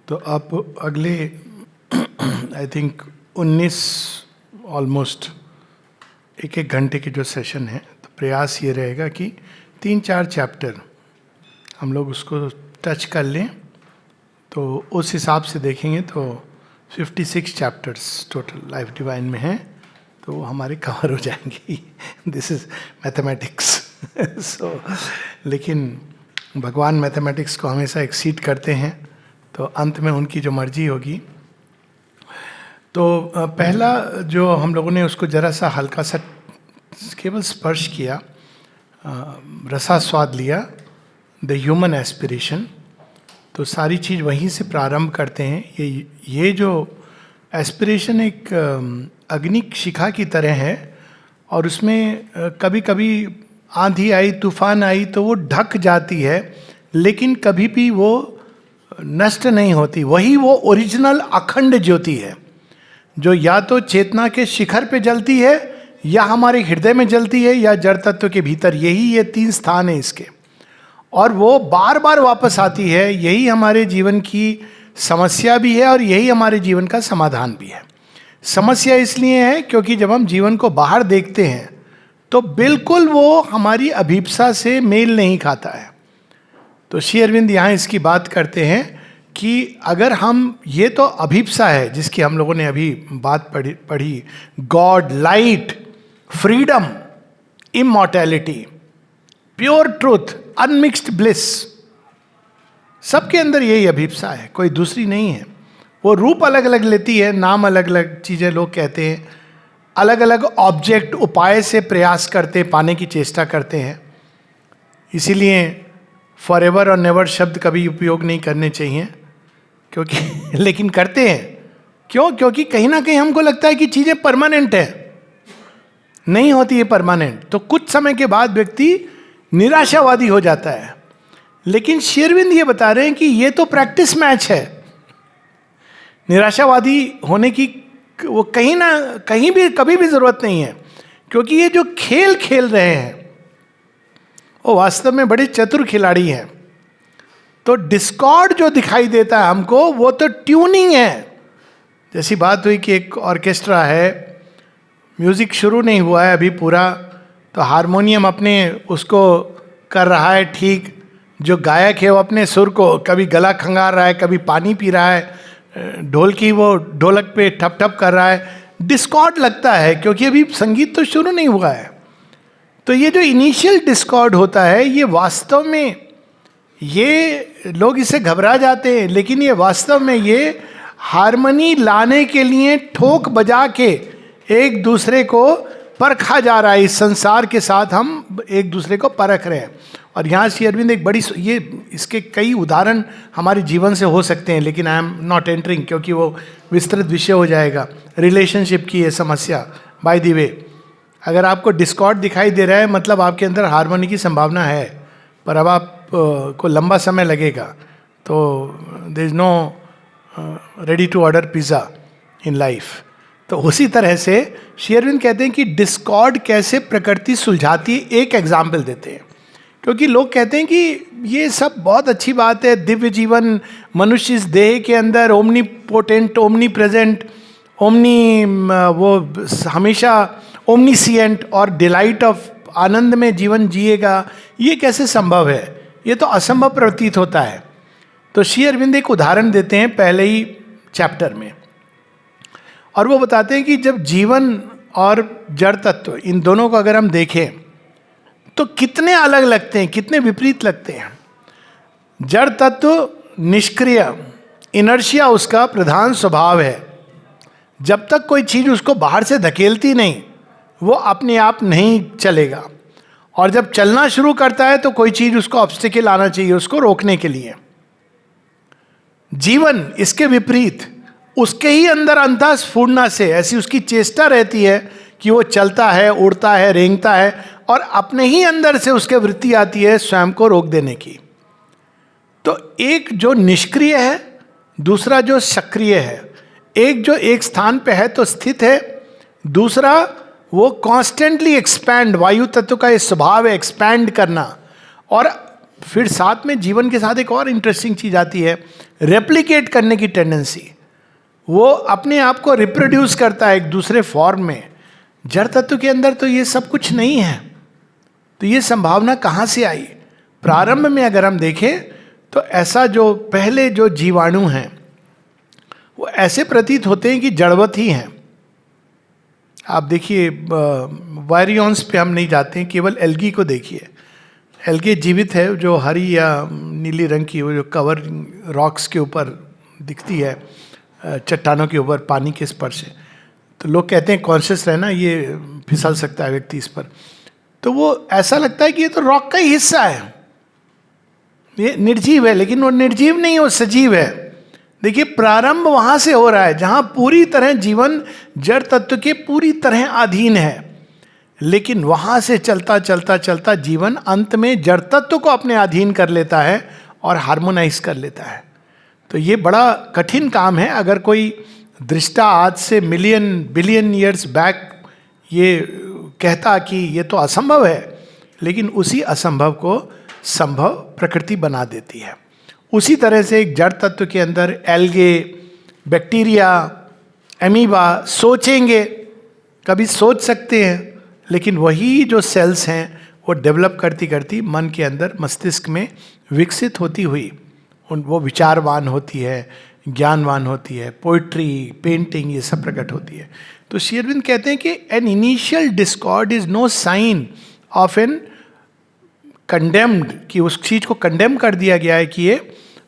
तो अब अगले आई थिंक 19 ऑलमोस्ट एक एक घंटे के जो सेशन है, तो प्रयास ये रहेगा कि 3-4 चैप्टर हम लोग उसको टच कर लें। तो उस हिसाब से देखेंगे तो 56 चैप्टर्स टोटल लाइफ डिवाइन में हैं, तो वो हमारे कवर हो जाएंगे। This is mathematics. सो लेकिन भगवान मैथमेटिक्स को हमेशा एक्सीड करते हैं, तो अंत में उनकी जो मर्जी होगी। तो पहला जो हम लोगों ने उसको जरा सा हल्का सा केवल स्पर्श किया, रसास्वाद लिया, द ह्यूमन एस्पिरेशन। तो सारी चीज़ वहीं से प्रारंभ करते हैं। ये जो एस्पिरेशन एक अग्नि शिखा की तरह है, और उसमें कभी कभी आंधी आई, तूफान आई तो वो ढक जाती है, लेकिन कभी भी वो नष्ट नहीं होती। वही वो ओरिजिनल अखंड ज्योति है, जो या तो चेतना के शिखर पे जलती है, या हमारे हृदय में जलती है, या जड़ तत्व के भीतर। यही ये 3 स्थान है इसके, और वो बार बार वापस आती है। यही हमारे जीवन की समस्या भी है, और यही हमारे जीवन का समाधान भी है। समस्या इसलिए है क्योंकि जब हम जीवन को बाहर देखते हैं तो बिल्कुल वो हमारी अभीप्सा से मेल नहीं खाता है। तो श्री अरविंद यहाँ इसकी बात करते हैं कि अगर हम, ये तो अभीप्सा है जिसकी हम लोगों ने अभी बात पढ़ी, God, light, freedom, immortality, pure truth, unmixed bliss, सबके अंदर यही अभीप्सा है, कोई दूसरी नहीं है। वो रूप अलग अलग लेती है, नाम अलग अलग चीज़ें लोग कहते हैं, अलग अलग ऑब्जेक्ट उपाय से प्रयास करते, पाने की चेष्टा करते हैं। इसीलिए फॉर एवर और नेवर शब्द कभी उपयोग नहीं करने चाहिए, क्योंकि लेकिन करते हैं। क्यों? क्योंकि कहीं ना कहीं हमको लगता है कि चीज़ें परमानेंट है। नहीं होती है परमानेंट, तो कुछ समय के बाद व्यक्ति निराशावादी हो जाता है। लेकिन श्री अरविंद ये बता रहे हैं कि ये तो प्रैक्टिस मैच है। निराशावादी होने की वो कहीं ना कहीं भी कभी भी जरूरत नहीं है, क्योंकि ये जो खेल खेल रहे हैं वो वास्तव में बड़े चतुर खिलाड़ी हैं। तो डिस्कॉर्ड जो दिखाई देता है हमको, वो तो ट्यूनिंग है। जैसी बात हुई कि एक ऑर्केस्ट्रा है, म्यूजिक शुरू नहीं हुआ है अभी पूरा, तो हारमोनियम अपने उसको कर रहा है ठीक, जो गायक है वो अपने सुर को कभी गला खंगार रहा है, कभी पानी पी रहा है, ढोलकी वो ढोलक पे ठप ठप कर रहा है। डिस्कॉर्ड लगता है क्योंकि अभी संगीत तो शुरू नहीं हुआ है। तो ये जो इनिशियल डिस्कॉर्ड होता है, ये वास्तव में, ये लोग इसे घबरा जाते हैं, लेकिन ये वास्तव में ये हारमोनी लाने के लिए ठोक बजा के एक दूसरे को परखा जा रहा है। इस संसार के साथ हम एक दूसरे को परख रहे हैं। और यहाँ श्री अरविंद एक बड़ी, ये इसके कई उदाहरण हमारे जीवन से हो सकते हैं, लेकिन आई एम नॉट एंटरिंग, क्योंकि वो विस्तृत विषय हो जाएगा। रिलेशनशिप की ये समस्या, बाय द वे, अगर आपको डिस्कॉर्ड दिखाई दे रहा है, मतलब आपके अंदर हार्मोनी की संभावना है, पर अब आप को लंबा समय लगेगा। तो there is no ready to order pizza in life. तो उसी तरह से श्री अरविंद कहते हैं कि डिस्कॉर्ड कैसे प्रकृति सुलझाती है। एक एग्जाम्पल देते हैं, क्योंकि लोग कहते हैं कि ये सब बहुत अच्छी बात है, दिव्य जीवन, मनुष्य इस देह के अंदर omni potent, omni present, omni वो हमेशा ओमनीसिएंट और डिलाइट ऑफ आनंद में जीवन जिएगा। ये कैसे संभव है? ये तो असंभव प्रतीत होता है। तो श्री अरविंद एक उदाहरण देते हैं पहले ही चैप्टर में, और वो बताते हैं कि जब जीवन और जड़ तत्व, इन दोनों को अगर हम देखें तो कितने अलग लगते हैं, कितने विपरीत लगते हैं। जड़ तत्व निष्क्रिय, इनर्शिया उसका प्रधान स्वभाव है। जब तक कोई चीज उसको बाहर से धकेलती नहीं, वो अपने आप नहीं चलेगा। और जब चलना शुरू करता है तो कोई चीज उसको ऑब्स्टिकल आना चाहिए उसको रोकने के लिए। जीवन इसके विपरीत, उसके ही अंदर अंतः स्फुरना से ऐसी उसकी चेष्टा रहती है कि वो चलता है, उड़ता है, रेंगता है, और अपने ही अंदर से उसके वृत्ति आती है स्वयं को रोक देने की। तो एक जो निष्क्रिय है, दूसरा जो सक्रिय है। एक जो एक स्थान पे है तो स्थित है, दूसरा वो कॉन्स्टेंटली एक्सपैंड, वायु तत्व का ये स्वभाव है एक्सपैंड करना। और फिर साथ में जीवन के साथ एक और इंटरेस्टिंग चीज आती है, रेप्लिकेट करने की टेंडेंसी। वो अपने आप को रिप्रोड्यूस करता है एक दूसरे फॉर्म में। जड़ तत्व के अंदर तो ये सब कुछ नहीं है, तो ये संभावना कहाँ से आई? प्रारंभ में अगर हम देखें तो ऐसा जो पहले जो जीवाणु हैं वो ऐसे प्रतीत होते हैं कि जड़वत ही हैं। आप देखिए, वायरियंस पे हम नहीं जाते हैं, केवल एल्गी को देखिए। एल्गी जीवित है, जो हरी या नीली रंग की, वो जो कवर रॉक्स के ऊपर दिखती है, चट्टानों के ऊपर पानी के स्पर्श से। तो लोग कहते हैं कॉन्शियस रहना, ये फिसल सकता है व्यक्ति इस पर। तो वो ऐसा लगता है कि ये तो रॉक का ही हिस्सा है, ये निर्जीव है, लेकिन वो निर्जीव नहीं है, वो सजीव है। देखिए, प्रारंभ वहां से हो रहा है जहां पूरी तरह जीवन जड़ तत्व के पूरी तरह अधीन है, लेकिन वहां से चलता चलता चलता जीवन अंत में जड़ तत्व को अपने अधीन कर लेता है और हार्मोनाइज कर लेता है। तो ये बड़ा कठिन काम है। अगर कोई दृष्टा आज से मिलियन बिलियन ईयर्स बैक ये कहता कि ये तो असंभव है, लेकिन उसी असंभव को संभव प्रकृति बना देती है। उसी तरह से एक जड़ तत्व के अंदर एल्गे, बैक्टीरिया, एमीबा सोचेंगे, कभी सोच सकते हैं, लेकिन वही जो सेल्स हैं वो डेवलप करती करती मन के अंदर मस्तिष्क में विकसित होती हुई वो विचारवान होती है, ज्ञानवान होती है, पोइट्री, पेंटिंग, ये सब प्रकट होती है। तो श्री अरविंद कहते हैं कि an initial discord is no sign of an condemned, कि उस चीज को कंडेम कर दिया गया है कि ये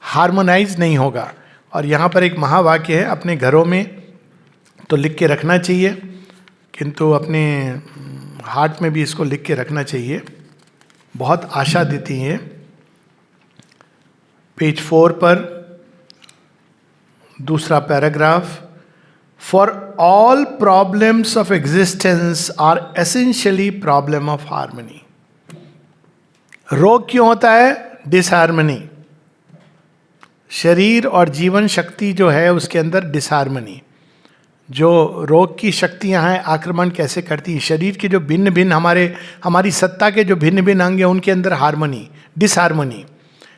हार्मोनाइज नहीं होगा। और यहाँ पर एक महावाक्य है, अपने घरों में तो लिख के रखना चाहिए, किंतु अपने हार्ट में भी इसको लिख के रखना चाहिए, बहुत आशा देती है। पेज 4 पर दूसरा paragraph, for all problems of existence are essentially problem of harmony. रोग क्यों होता है? डिसहार्मनी। शरीर और जीवन शक्ति जो है उसके अंदर डिसहार्मनी, जो रोग की शक्तियां हैं आक्रमण कैसे करती हैं। शरीर के जो भिन्न भिन्न हमारी सत्ता के जो भिन्न भिन्न अंग हैं उनके अंदर हार्मनी, डिसहार्मनी।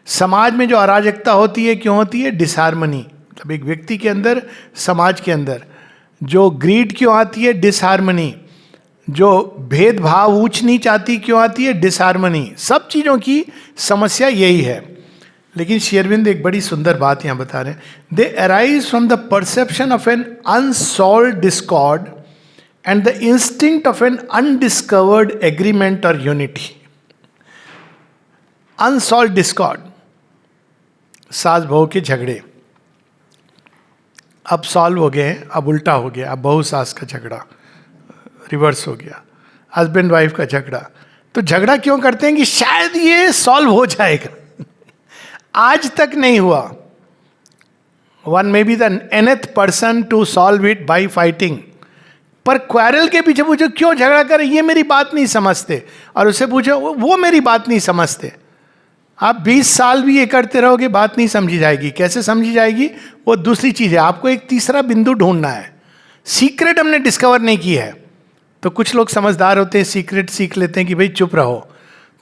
समाज में जो अराजकता होती है क्यों होती है? डिसहार्मनी। मतलब एक व्यक्ति के अंदर, समाज के अंदर जो ग्रीड क्यों आती है? डिसहार्मनी। जो भेदभाव, ऊंच नीच आती क्यों आती है? डिसहार्मनी। सब चीज़ों की समस्या यही है। लेकिन श्री अरविंद एक बड़ी सुंदर बात यहाँ बता रहे हैं, they arise from the perception of an unsolved discord and the instinct of an undiscovered agreement और यूनिटी। अनसॉल्व्ड डिस्कॉर्ड, सास बहू के झगड़े अब सॉल्व हो गए हैं, अब उल्टा हो गया, अब बहू सास का झगड़ा रिवर्स हो गया, हस्बैंड वाइफ का झगड़ा। तो झगड़ा क्यों करते हैं? कि शायद ये सॉल्व हो जाएगा। आज तक नहीं हुआ। वन मे बी द nth person to solve it by fighting. पर क्वारल के पीछे पूछो क्यों झगड़ा कर, ये मेरी बात नहीं समझते, और उससे पूछो वो मेरी बात नहीं समझते। आप 20 साल भी ये करते रहोगे, बात नहीं समझी जाएगी। कैसे समझी जाएगी? वो दूसरी चीज है। आपको एक तीसरा बिंदु ढूंढना है। सीक्रेट हमने डिस्कवर नहीं की है। तो कुछ लोग समझदार होते हैं, सीक्रेट सीख लेते हैं कि भाई चुप रहो,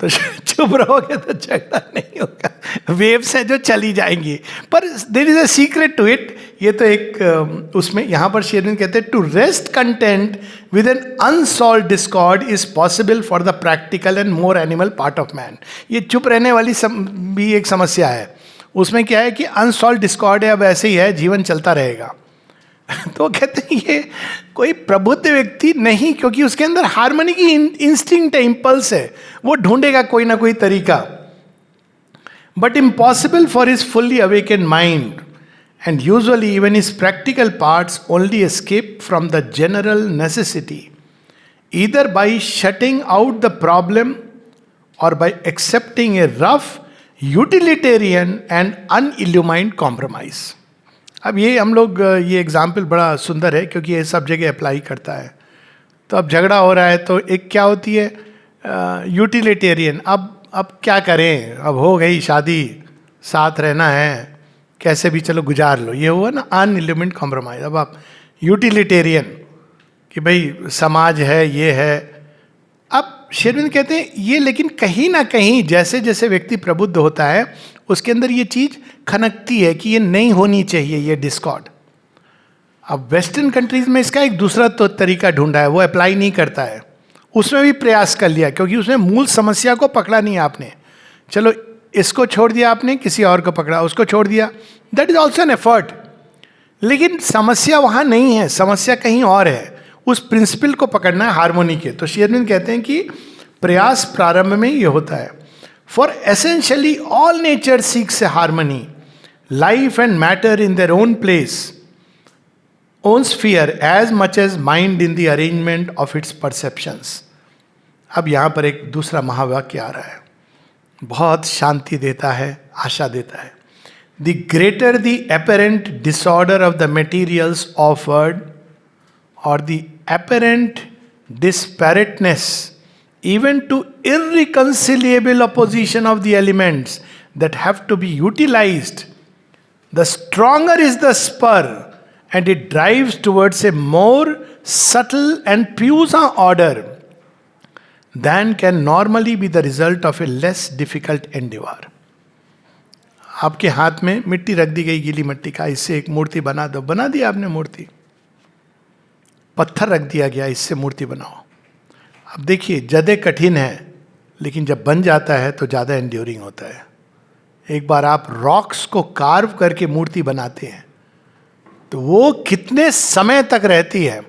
तो चुप रहोगे तो झगड़ा नहीं होगा, वेव्स है जो चली जाएंगी। पर there is a secret to it. ये तो एक उसमें यहाँ पर शेरविन कहते हैं, to rest content with an unsolved discord is possible for the practical and more animal part of man. ये चुप रहने वाली भी एक समस्या है। उसमें क्या है कि अनसॉल्व्ड डिस्कॉर्ड है, अब ऐसे ही है, जीवन चलता रहेगा। तो कहते हैं ये कोई प्रबुद्ध व्यक्ति नहीं, क्योंकि उसके अंदर हार्मनी की इंस्टिंक्ट है, इंपल्स है, वो ढूंढेगा कोई ना कोई तरीका। But impossible for his fully awaken mind and usually even his practical parts only escape from the general necessity either by shutting out the problem or by accepting a rough utilitarian and unilluminated compromise. अब ये हम लोग, ये example बड़ा सुंदर है क्योंकि ये सब जगह अप्लाई करता है। तो अब झगड़ा हो रहा है तो एक क्या होती है? यूटिलिटेरियन। अब क्या करें, अब हो गई शादी, साथ रहना है, कैसे भी चलो गुजार लो, ये हुआ ना अनइल्यूमिनेट कॉम्प्रोमाइज। अब आप यूटिलिटेरियन कि भाई समाज है, ये है। अब श्री अरविंद कहते हैं ये, लेकिन कहीं ना कहीं जैसे जैसे व्यक्ति प्रबुद्ध होता है उसके अंदर ये चीज खनकती है कि ये नहीं होनी चाहिए, ये डिस्कॉर्ड। अब वेस्टर्न कंट्रीज में इसका एक दूसरा तो तरीका ढूंढा है, वो अप्लाई नहीं करता है, उसमें भी प्रयास कर लिया, क्योंकि उसमें मूल समस्या को पकड़ा नहीं आपने। चलो इसको छोड़ दिया आपने, किसी और को पकड़ा, उसको छोड़ दिया, that is also an effort, लेकिन समस्या वहां नहीं है, समस्या कहीं और है। उस प्रिंसिपल को पकड़ना है हार्मोनी के। तो श्री अरविंद कहते हैं कि प्रयास प्रारंभ में ये होता है। For essentially all nature seeks a harmony, life and matter in their own place, own sphere, as much as mind in the arrangement of its perceptions. अब यहां पर एक दूसरा महावाक्य आ रहा है, बहुत शांति देता है, आशा देता है। The greater the apparent disorder of the materials offered, or the apparent disparateness, even to irreconcilable opposition of the elements that have to be utilized, the stronger is the spur, and it drives towards a more subtle and puissant order than can normally be the result of a less difficult endeavor. आपके हाथ में मिट्टी रख दी गई, गीली मिट्टी का, इससे एक मूर्ति बना दो, बना दी आपने मूर्ति। पत्थर रख दिया गया, इससे मूर्ति बनाओ। अब देखिए ज्यादा कठिन है, लेकिन जब बन जाता है तो ज़्यादा एंड्योरिंग होता है। एक बार आप रॉक्स को कार्व करके मूर्ति बनाते हैं तो वो कितने समय तक रहती है,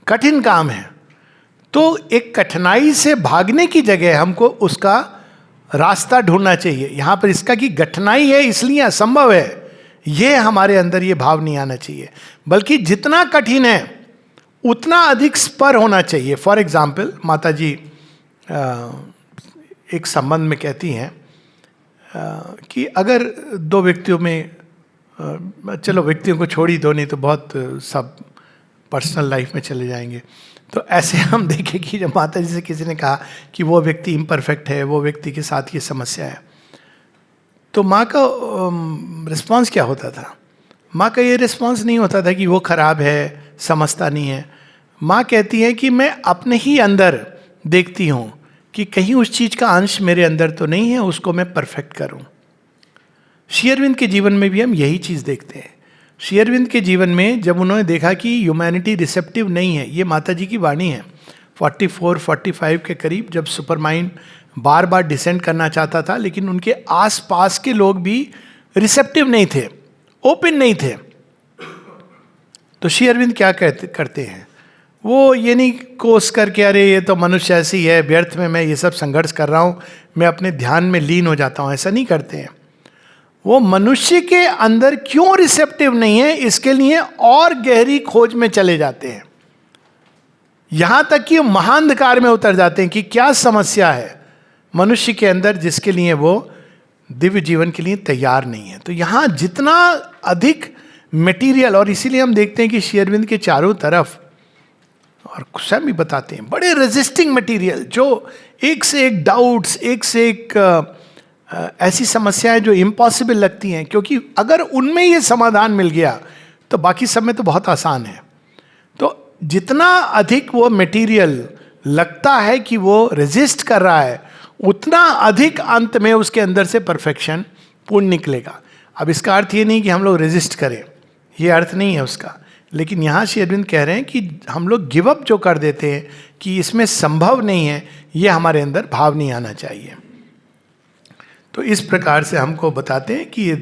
कठिन काम है। तो एक कठिनाई से भागने की जगह हमको उसका रास्ता ढूंढना चाहिए। यहां पर इसका कि कठिनाई है इसलिए असंभव है, ये हमारे अंदर ये भाव नहीं आना चाहिए, बल्कि जितना कठिन है उतना अधिक स्पर होना चाहिए। फॉर एग्जाम्पल माता जी एक संबंध में कहती हैं कि अगर दो व्यक्तियों में, चलो व्यक्तियों को छोड़ ही दो, नहीं तो बहुत सब पर्सनल लाइफ में चले जाएंगे, तो ऐसे हम देखें कि जब माता जी से किसी ने कहा कि वो व्यक्ति इम्परफेक्ट है, वो व्यक्ति के साथ ये समस्या है, तो माँ का रिस्पॉन्स क्या होता था? माँ का ये रिस्पॉन्स नहीं होता था कि वो खराब है, समझता नहीं है। माँ कहती है कि मैं अपने ही अंदर देखती हूँ कि कहीं उस चीज़ का अंश मेरे अंदर तो नहीं है, उसको मैं परफेक्ट करूँ। श्री अरविंद के जीवन में भी हम यही चीज़ देखते हैं। श्री अरविंद के जीवन में जब उन्होंने देखा कि ह्यूमैनिटी रिसेप्टिव नहीं है, ये माता जी की वाणी है 44-45 के करीब, जब सुपर माइंड बार बार डिसेंड करना चाहता था, लेकिन उनके आसपास के लोग भी रिसेप्टिव नहीं थे, ओपन नहीं थे। तो श्री अरविंद क्या करते हैं, वो ये नहीं कोस करके अरे ये तो मनुष्य ऐसी है, व्यर्थ में मैं ये सब संघर्ष कर रहा हूँ, मैं अपने ध्यान में लीन हो जाता हूँ, ऐसा नहीं करते हैं। वो मनुष्य के अंदर क्यों रिसेप्टिव नहीं है, इसके लिए और गहरी खोज में चले जाते हैं, यहां तक कि महाअंधकार में उतर जाते हैं कि क्या समस्या है मनुष्य के अंदर जिसके लिए वो दिव्य जीवन के लिए तैयार नहीं है। तो यहां जितना अधिक मटेरियल, और इसीलिए हम देखते हैं कि श्री अरविंद के चारों तरफ, और स्वयं भी बताते हैं, बड़े रेजिस्टिंग मटेरियल, जो एक से एक डाउट्स, एक से एक ऐसी समस्याएं जो इम्पॉसिबल लगती हैं, क्योंकि अगर उनमें ये समाधान मिल गया तो बाकी सब में तो बहुत आसान है। तो जितना अधिक वो मटेरियल लगता है कि वो रेजिस्ट कर रहा है, उतना अधिक अंत में उसके अंदर से परफेक्शन पूर्ण निकलेगा। अब इसका अर्थ ये नहीं कि हम लोग रेजिस्ट करें, ये अर्थ नहीं है उसका, लेकिन यहाँ श्री अरविंद कह रहे हैं कि हम लोग गिव अप जो कर देते हैं कि इसमें संभव नहीं है, ये हमारे अंदर भाव नहीं आना चाहिए। तो इस प्रकार से हमको बताते हैं कि ये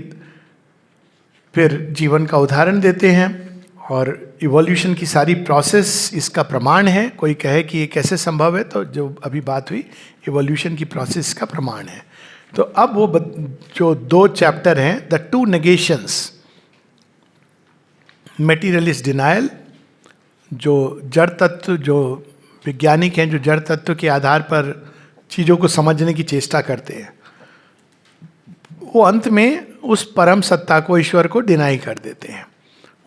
फिर जीवन का उदाहरण देते हैं, और इवोल्यूशन की सारी प्रोसेस इसका प्रमाण है। कोई कहे कि ये कैसे संभव है, तो जो अभी बात हुई इवोल्यूशन की प्रोसेस का प्रमाण है। तो अब वो जो 2 चैप्टर हैं, द 2 नेगेशंस, मेटीरियलिस्ट डिनायल, जो जड़ तत्व, जो वैज्ञानिक हैं जो जड़ तत्व के आधार पर चीज़ों को समझने की चेष्टा करते हैं, वो अंत में उस परम सत्ता को, ईश्वर को डिनाई कर देते हैं।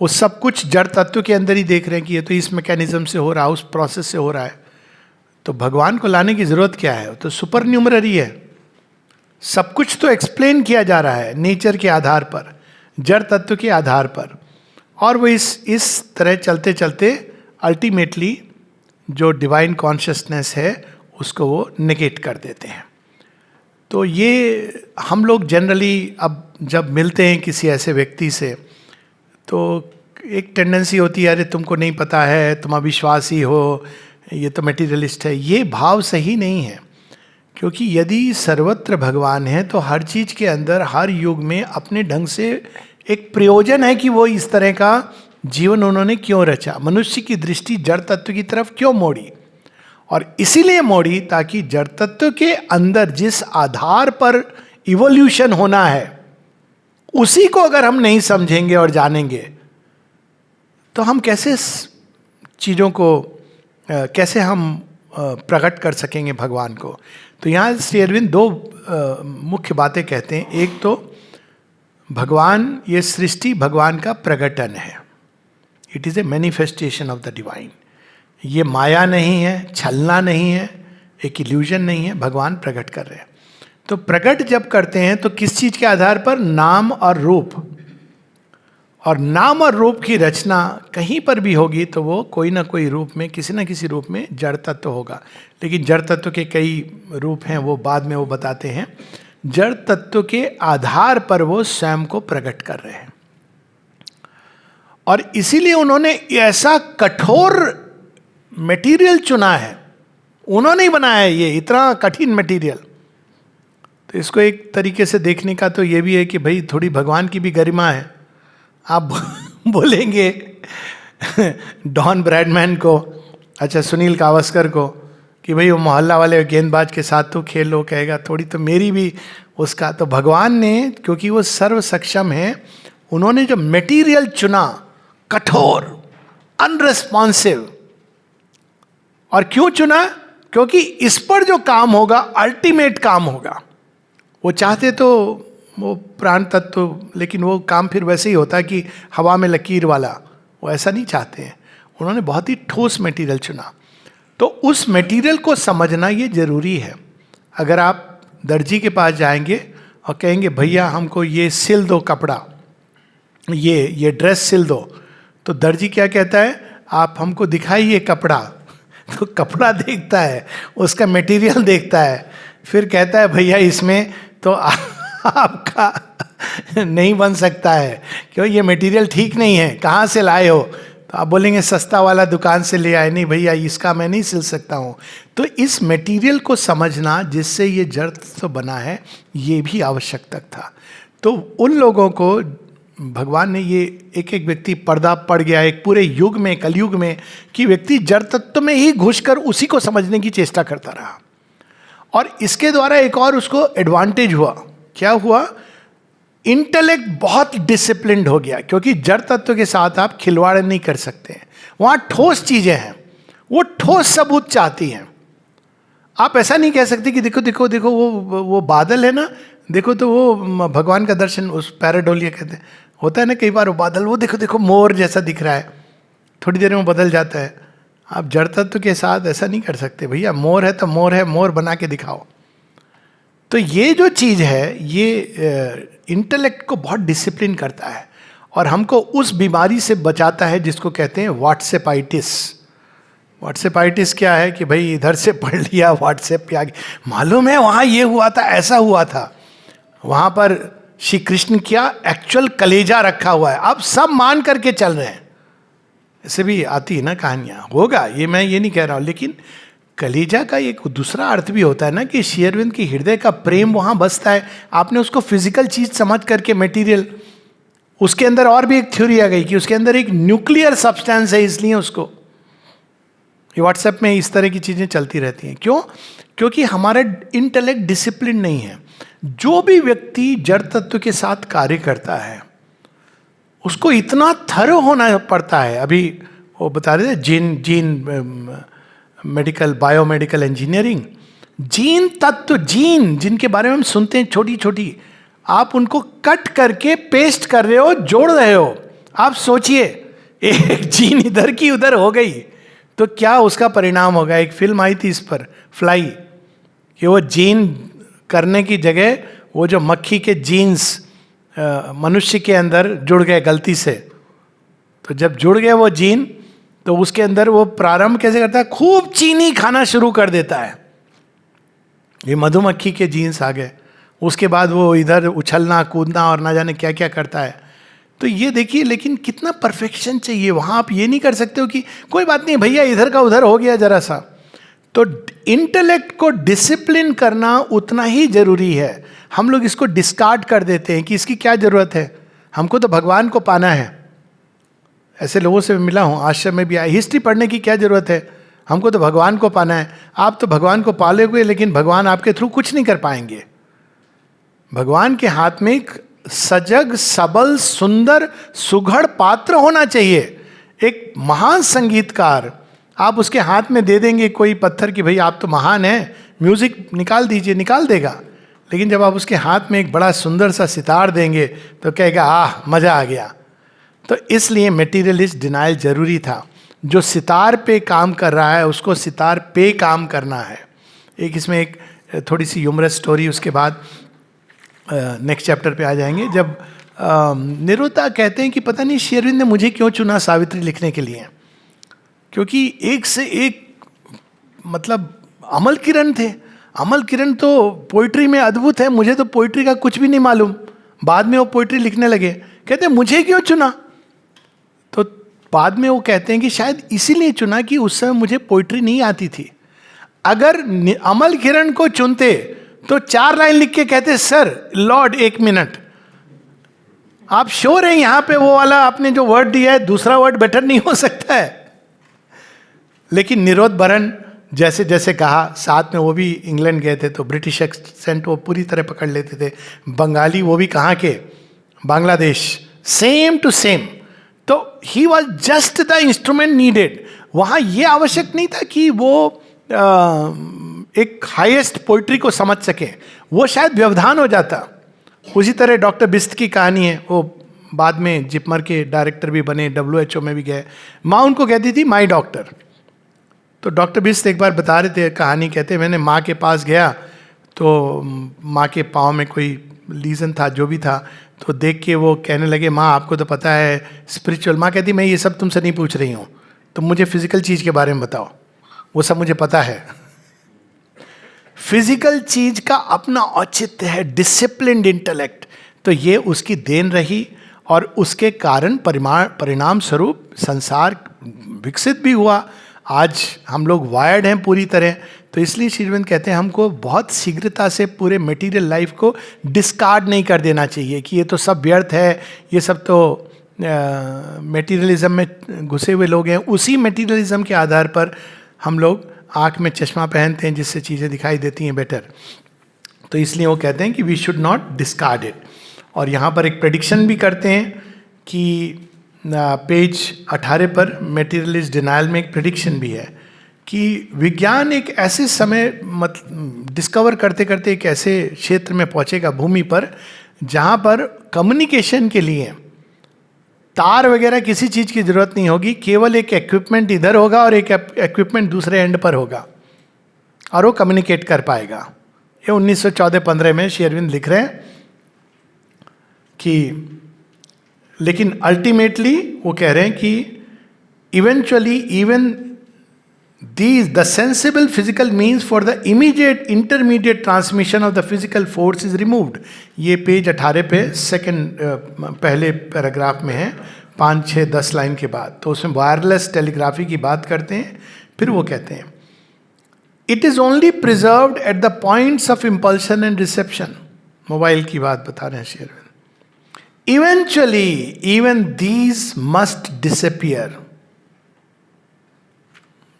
वो सब कुछ जड़ तत्व के अंदर ही देख रहे हैं कि ये तो इस मैकेनिज्म से हो रहा है, उस प्रोसेस से हो रहा है, तो भगवान को लाने की जरूरत क्या है? तो सुपर न्यूमररी है, सब कुछ तो एक्सप्लेन किया जा रहा है नेचर के आधार पर, जड़ तत्व के आधार पर, और वो इस तरह चलते चलते अल्टीमेटली जो डिवाइन कॉन्शियसनेस है उसको वो नेगेट कर देते हैं। तो ये हम लोग जनरली अब जब मिलते हैं किसी ऐसे व्यक्ति से तो एक टेंडेंसी होती है, अरे तुमको नहीं पता है, तुम अविश्वासी हो, ये तो मटेरियलिस्ट है। ये भाव सही नहीं है, क्योंकि यदि सर्वत्र भगवान है तो हर चीज के अंदर हर युग में अपने ढंग से एक प्रयोजन है कि वो इस तरह का जीवन उन्होंने क्यों रचा, मनुष्य की दृष्टि जड़ तत्व की तरफ क्यों मोड़ी। और इसीलिए मोड़ी ताकि जड़ तत्व के अंदर जिस आधार पर इवोल्यूशन होना है उसी को अगर हम नहीं समझेंगे और जानेंगे तो हम कैसे चीज़ों को कैसे हम प्रकट कर सकेंगे भगवान को। तो यहाँ श्री अरविंद दो मुख्य बातें कहते हैं। एक तो भगवान, ये सृष्टि भगवान का प्रकटन है, it is a manifestation of the divine. ये माया नहीं है, छलना नहीं है, एक इल्यूजन नहीं है, भगवान प्रकट कर रहे हैं। तो प्रकट जब करते हैं तो किस चीज़ के आधार पर? नाम और रूप। और नाम और रूप की रचना कहीं पर भी होगी तो वो कोई ना कोई रूप में, किसी ना किसी रूप में जड़ तत्व होगा। लेकिन जड़ तत्व के कई रूप हैं, वो बाद में वो बताते हैं। जड़ तत्व के आधार पर वो स्वयं को प्रकट कर रहे हैं, और इसीलिए उन्होंने ऐसा कठोर मटेरियल चुना है। उन्होंने ही बनाया है ये इतना कठिन मटेरियल। तो इसको एक तरीके से देखने का तो ये भी है कि भाई थोड़ी भगवान की भी गरिमा है। आप बोलेंगे डॉन ब्रैडमैन को, अच्छा सुनील गावस्कर को, कि भाई वो मोहल्ला वाले गेंदबाज के साथ तो खेल लो, कहेगा थोड़ी तो मेरी भी उसका। तो भगवान ने, क्योंकि वो सर्व सक्षम है, उन्होंने जो मटेरियल चुना कठोर, अनरेस्पॉन्सिव। और क्यों चुना? क्योंकि इस पर जो काम होगा अल्टीमेट काम होगा। वो चाहते तो वो प्राण तत्व, लेकिन वो काम फिर वैसे ही होता है कि हवा में लकीर वाला, वो ऐसा नहीं चाहते हैं। उन्होंने बहुत ही ठोस मटेरियल चुना। तो उस मटेरियल को समझना ये जरूरी है। अगर आप दर्जी के पास जाएंगे और कहेंगे भैया हमको ये सिल दो कपड़ा, ये ड्रेस सिल दो, तो दर्जी क्या कहता है? आप हमको दिखाइए कपड़ा। तो कपड़ा देखता है, उसका मटेरियल देखता है, फिर कहता है भैया इसमें तो आपका नहीं बन सकता है, क्यों? ये मटेरियल ठीक नहीं है, कहाँ से लाए हो? तो आप बोलेंगे सस्ता वाला दुकान से ले आए। नहीं भैया, इसका मैं नहीं सिल सकता हूँ। तो इस मटेरियल को समझना जिससे ये जड़ तो बना है, ये भी आवश्यक था। तो उन लोगों को भगवान ने ये एक एक व्यक्ति पर्दा पड़ गया एक पूरे युग में, कलयुग में, कि व्यक्ति जड़ तत्व में ही घुसकर उसी को समझने की चेष्टा करता रहा। और इसके द्वारा एक और उसको एडवांटेज हुआ। क्या हुआ? इंटेलेक्ट बहुत डिसिप्लिन्ड हो गया, क्योंकि जड़ तत्व के साथ आप खिलवाड़ नहीं कर सकते हैं। वहाँ ठोस चीजें हैं, वो ठोस सबूत चाहती हैं। आप ऐसा नहीं कह सकते कि देखो देखो देखो वो बादल है ना, देखो तो वो भगवान का दर्शन, उस पैराडोलिया कहते हैं, होता है ना कई बार, वो बादल, वो देखो देखो मोर जैसा दिख रहा है, थोड़ी देर में बदल जाता है। आप जड़ तत्व के साथ ऐसा नहीं कर सकते। भैया मोर है तो मोर है, मोर बना के दिखाओ। तो ये जो चीज़ है, ये इंटेलेक्ट को बहुत डिसिप्लिन करता है और हमको उस बीमारी से बचाता है जिसको कहते हैं व्हाट्सएपाइटिस। व्हाट्सएपाइटिस क्या है? कि भाई इधर से पढ़ लिया व्हाट्सएप पे आगे, मालूम है वहाँ ये हुआ था, ऐसा हुआ था, वहाँ पर श्री कृष्ण क्या एक्चुअल कलेजा रखा हुआ है, अब सब मान करके चल रहे हैं। ऐसे भी आती है ना कहानियाँ, होगा ये, मैं ये नहीं कह रहा हूँ, लेकिन कलेजा का एक दूसरा अर्थ भी होता है ना, कि श्री अरविंद के हृदय का प्रेम वहाँ बसता है। आपने उसको फिजिकल चीज समझ करके मटेरियल, उसके अंदर और भी एक थ्योरी आ गई कि उसके अंदर एक न्यूक्लियर सब्सटेंस है, इसलिए उसको, ये व्हाट्सएप में इस तरह की चीजें चलती रहती हैं। क्यों? क्योंकि हमारा इंटेलेक्ट डिसिप्लिन नहीं है। जो भी व्यक्ति जड़ तत्व के साथ कार्य करता है उसको इतना थरो होना पड़ता है। अभी वो बता रहे थे gene medical, biomedical engineering, gene तत्व, जीन जिनके बारे में हम सुनते हैं छोटी छोटी, आप उनको कट करके पेस्ट कर रहे हो, जोड़ रहे हो। आप सोचिए एक जीन इधर की उधर हो गई तो क्या उसका परिणाम होगा। एक फिल्म आई थी इस पर, फ्लाई, कि वो जीन करने की जगह वो जो मक्खी के जीन्स मनुष्य के अंदर जुड़ गए गलती से। तो जब जुड़ गए वो जीन, तो उसके अंदर वो प्रारंभ कैसे करता है? खूब चीनी खाना शुरू कर देता है। ये मधुमक्खी के जीन्स आ गए, उसके बाद वो इधर उछलना कूदना और ना जाने क्या क्या करता है। तो ये देखिए, लेकिन कितना परफेक्शन चाहिए वहाँ। आप ये नहीं कर सकते हो कि कोई बात नहीं भैया इधर का उधर हो गया जरा सा। तो इंटेलेक्ट को डिसिप्लिन करना उतना ही जरूरी है। हम लोग इसको डिस्कार्ड कर देते हैं कि इसकी क्या जरूरत है, हमको तो भगवान को पाना है। ऐसे लोगों से मिला हूँ, आश्रम में भी आया, हिस्ट्री पढ़ने की क्या जरूरत है, हमको तो भगवान को पाना है। आप तो भगवान को पालोगे लेकिन भगवान आपके थ्रू कुछ नहीं कर पाएंगे। भगवान के हाथ में एक सजग सबल सुंदर सुघड़ पात्र होना चाहिए। एक महान संगीतकार, आप उसके हाथ में दे देंगे कोई पत्थर कि भाई आप तो महान हैं, म्यूजिक निकाल दीजिए, निकाल देगा। लेकिन जब आप उसके हाथ में एक बड़ा सुंदर सा सितार देंगे तो कहेगा आह मजा आ गया। तो इसलिए मेटीरियलिस्ट डिनाइल जरूरी था। जो सितार पे काम कर रहा है उसको सितार पे काम करना है। एक इसमें एक थोड़ी सी ह्यूमरस स्टोरी, उसके बाद नेक्स्ट चैप्टर पे आ जाएंगे। जब निरुता कहते हैं कि पता नहीं श्री अरविंद ने मुझे क्यों चुना सावित्री लिखने के लिए, क्योंकि एक से एक मतलब अमल किरण थे। अमल किरण तो पोइट्री में अद्भुत है, मुझे तो पोइट्री का कुछ भी नहीं मालूम। बाद में वो पोइट्री लिखने लगे, कहते हैं मुझे क्यों चुना। तो बाद में वो कहते हैं कि शायद इसीलिए चुना कि उस समय मुझे पोइट्री नहीं आती थी। अगर अमल किरण को चुनते तो 4 लाइन लिख के कहते सर लॉर्ड 1 मिनट, आप श्योर हैं यहां पे वो वाला आपने जो वर्ड दिया है दूसरा वर्ड बेटर नहीं हो सकता है। लेकिन निरोध बरन जैसे जैसे कहा, साथ में वो भी इंग्लैंड गए थे तो ब्रिटिश एक्सेंट वो पूरी तरह पकड़ लेते थे। बंगाली, वो भी कहाँ के, बांग्लादेश, सेम टू सेम। तो he was just the instrument needed. वहाँ ये आवश्यक नहीं था कि वो एक हाईएस्ट पोइट्री को समझ सके, वो शायद व्यवधान हो जाता। उसी तरह डॉक्टर बिस्त की कहानी है, वो बाद में जिपमर के डायरेक्टर भी बने, WHO में भी गए। माँ उनको कहती थी माई डॉक्टर। तो डॉक्टर बिस्त एक बार बता रहे थे कहानी, कहते मैंने माँ के पास गया तो माँ के पाँव में कोई लीजन था, जो भी था, तो देख के वो कहने लगे माँ आपको तो पता है स्पिरिचुअल। माँ कहती मैं ये सब तुमसे नहीं पूछ रही हूँ, तुम मुझे फिजिकल चीज़ के बारे में बताओ, वो सब मुझे पता है। फिजिकल चीज का अपना औचित्य है, डिसिप्लिन्ड इंटेलेक्ट। तो ये उसकी देन रही और उसके कारण परिणाम स्वरूप संसार विकसित भी हुआ। आज हम लोग वायर्ड हैं पूरी तरह। तो इसलिए श्री अरविंद कहते हैं हमको बहुत शीघ्रता से पूरे मटेरियल लाइफ को डिस्कार्ड नहीं कर देना चाहिए कि ये तो सब व्यर्थ है, ये सब तो मटेरियलिज्म में घुसे हुए लोग हैं। उसी मटेरियलिज्म के आधार पर हम लोग आँख में चश्मा पहनते हैं जिससे चीज़ें दिखाई देती हैं बेटर। तो इसलिए वो कहते हैं कि we should not discard it. और यहाँ पर एक प्रेडिक्शन भी करते हैं कि पेज 18 पर मेटीरियलिस्ट डिनाइल में एक प्रेडिक्शन भी है कि विज्ञान एक ऐसे समय डिस्कवर करते करते एक ऐसे क्षेत्र में पहुँचेगा भूमि पर जहाँ पर कम्युनिकेशन के लिए तार वगैरह किसी चीज़ की जरूरत नहीं होगी। केवल एक इक्विपमेंट इधर होगा और एक इक्विपमेंट दूसरे एंड पर होगा और वो कम्युनिकेट कर पाएगा। ये 1914-15 में श्री अरविंद लिख रहे हैं कि, लेकिन अल्टीमेटली वो कह रहे हैं कि eventually even these the sensible physical means for the immediate intermediate transmission of the physical force is removed। ये पेज 18 पे सेकंड पहले पैराग्राफ में है, 5, 6, 10 लाइन के बाद। तो उसमें वायरलेस टेलीग्राफी की बात करते हैं। फिर वो कहते हैं it is only preserved at the points of impulsion and reception. Mobile की बात बता रहे हैं Shri Arvind. Eventually even these must disappear.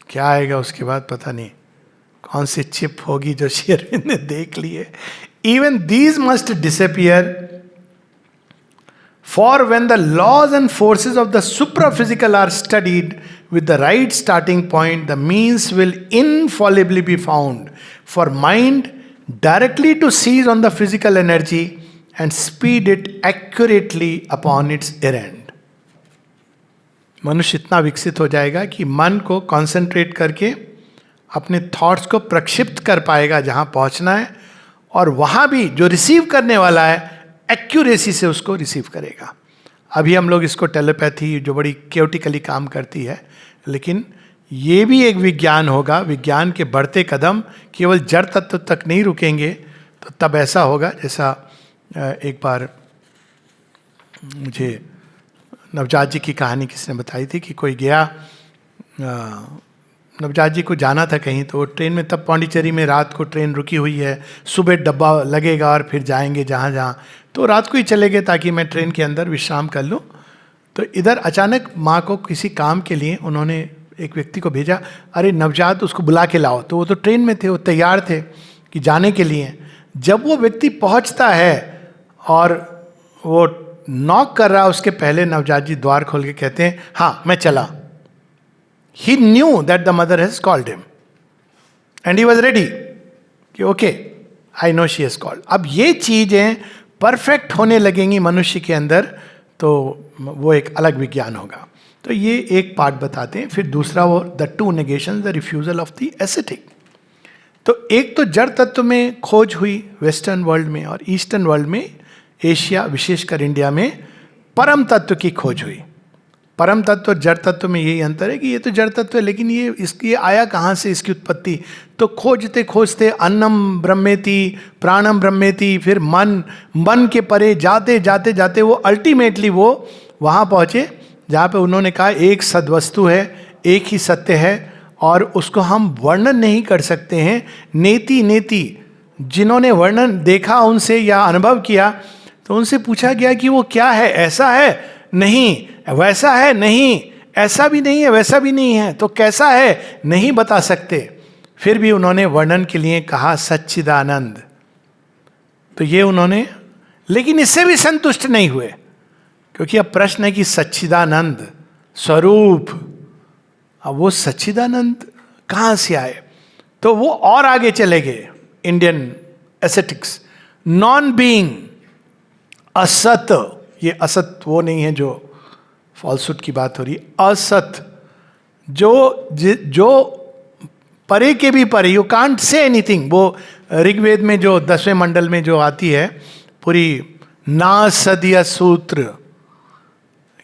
क्या आएगा उसके बाद पता नहीं, कौन सी चिप होगी जो श्री अरविंद ने देख ली है। Even these must disappear for when the laws and forces of the supraphysical are studied with the right starting point, the means will infallibly be found for mind directly to seize on the physical energy and speed it accurately upon its errand। मनुष्य इतना विकसित हो जाएगा कि मन को concentrate करके अपने थॉट्स को प्रक्षिप्त कर पाएगा जहाँ पहुँचना है, और वहाँ भी जो रिसीव करने वाला है एक्यूरेसी से उसको रिसीव करेगा। अभी हम लोग इसको टेलीपैथी जो बड़ी क्योटिकली काम करती है, लेकिन ये भी एक विज्ञान होगा, विज्ञान के बढ़ते कदम केवल जड़ तत्व तक नहीं रुकेंगे, तो तब ऐसा होगा जैसा एक बार मुझे नवजात जी की कहानी किसी ने बताई थी कि कोई गया, नवजात जी को जाना था कहीं, तो ट्रेन में, तब पांडिचेरी में रात को ट्रेन रुकी हुई है, सुबह डब्बा लगेगा और फिर जाएंगे जहाँ जहाँ, तो रात को ही चले गए ताकि मैं ट्रेन के अंदर विश्राम कर लूँ। तो इधर अचानक माँ को किसी काम के लिए उन्होंने एक व्यक्ति को भेजा, अरे नवजात उसको बुला के लाओ। तो वो तो ट्रेन में थे, वो तैयार थे कि जाने के लिए। जब वो व्यक्ति पहुंचता है और वो नॉक कर रहा है, उसके पहले नवजात जी द्वार खोल के कहते हैं, हाँ मैं चला। He knew that the mother has called him and he was ready कि okay I know she has called. अब ये चीजें परफेक्ट होने लगेंगी मनुष्य के अंदर, तो वो एक अलग विज्ञान होगा। तो ये एक पार्ट बताते हैं। फिर दूसरा वो the two negation, the refusal of the aesthetic. तो एक तो जड़ तत्व में खोज हुई वेस्टर्न वर्ल्ड में, और ईस्टर्न वर्ल्ड में, एशिया विशेषकर इंडिया में परम तत्व की खोज हुई। परम तत्व और जड़ तत्व में यही अंतर है कि ये तो जड़ तत्व है, लेकिन ये आया कहाँ से, इसकी उत्पत्ति। तो खोजते खोजते अन्नम ब्रह्मेति, प्राणम ब्रह्मेति, फिर मन के परे जाते जाते जाते वो अल्टीमेटली वो वहाँ पहुँचे जहाँ पे उन्होंने कहा एक सद्वस्तु है, एक ही सत्य है, और उसको हम वर्णन नहीं कर सकते हैं। नेति नेति, जिन्होंने वर्णन देखा उनसे या अनुभव किया, तो उनसे पूछा गया कि वो क्या है, ऐसा है नहीं, वैसा है नहीं, ऐसा भी नहीं है वैसा भी नहीं है, तो कैसा है नहीं बता सकते। फिर भी उन्होंने वर्णन के लिए कहा सच्चिदानंद। तो ये उन्होंने, लेकिन इससे भी संतुष्ट नहीं हुए, क्योंकि अब प्रश्न है कि सच्चिदानंद स्वरूप, अब वो सच्चिदानंद कहाँ से आए। तो वो और आगे चले गए इंडियन एस्थेटिक्स। नॉन बीइंग, असत, ये असत वो नहीं है जो फॉल्सहुड की बात हो रही है, असत जो परे के भी परे, यू कांट से एनीथिंग। वो ऋग्वेद में जो 10वें मंडल में जो आती है पूरी नासदीय सूत्र,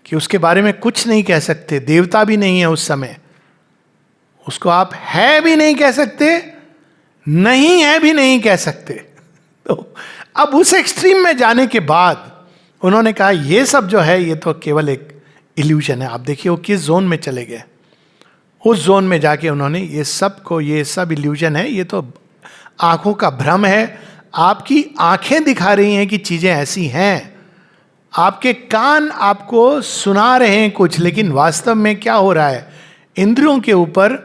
कि उसके बारे में कुछ नहीं कह सकते, देवता भी नहीं है उस समय, उसको आप है भी नहीं कह सकते, नहीं है भी नहीं कह सकते। तो अब उस एक्सट्रीम में जाने के बाद उन्होंने कहा ये सब जो है ये तो केवल एक इल्यूजन है। आप देखिए वो किस जोन में चले गए, उस जोन में जाके उन्होंने ये सब को, ये सब इल्यूजन है, ये तो आंखों का भ्रम है, आपकी आंखें दिखा रही हैं कि चीजें ऐसी हैं, आपके कान आपको सुना रहे हैं कुछ, लेकिन वास्तव में क्या हो रहा है, इंद्रियों के ऊपर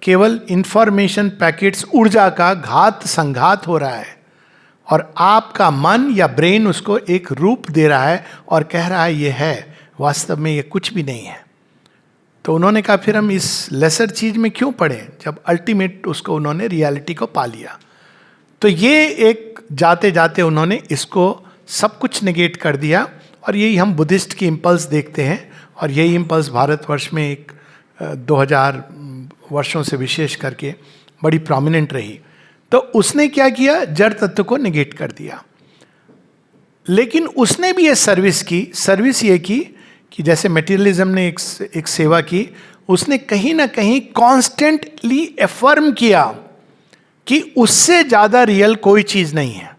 केवल इंफॉर्मेशन पैकेट्स, ऊर्जा का घात संघात हो रहा है, और आपका मन या ब्रेन उसको एक रूप दे रहा है और कह रहा है ये है, वास्तव में ये कुछ भी नहीं है। तो उन्होंने कहा फिर हम इस लेसर चीज में क्यों पढ़ें, जब अल्टीमेट उसको उन्होंने रियलिटी को पा लिया। तो ये एक जाते जाते उन्होंने इसको सब कुछ नेगेट कर दिया, और यही हम बुद्धिस्ट की इम्पल्स देखते हैं, और यही इम्पल्स भारतवर्ष में एक 2000 वर्षों से विशेष करके बड़ी प्रोमिनेंट रही। तो उसने क्या किया, जड़ तत्व को नेगेट कर दिया। लेकिन उसने भी ये सर्विस ये की कि जैसे मेटीरियलिज्म ने एक सेवा की, उसने कहीं ना कहीं कॉन्स्टेंटली एफर्म किया कि उससे ज्यादा रियल कोई चीज नहीं है।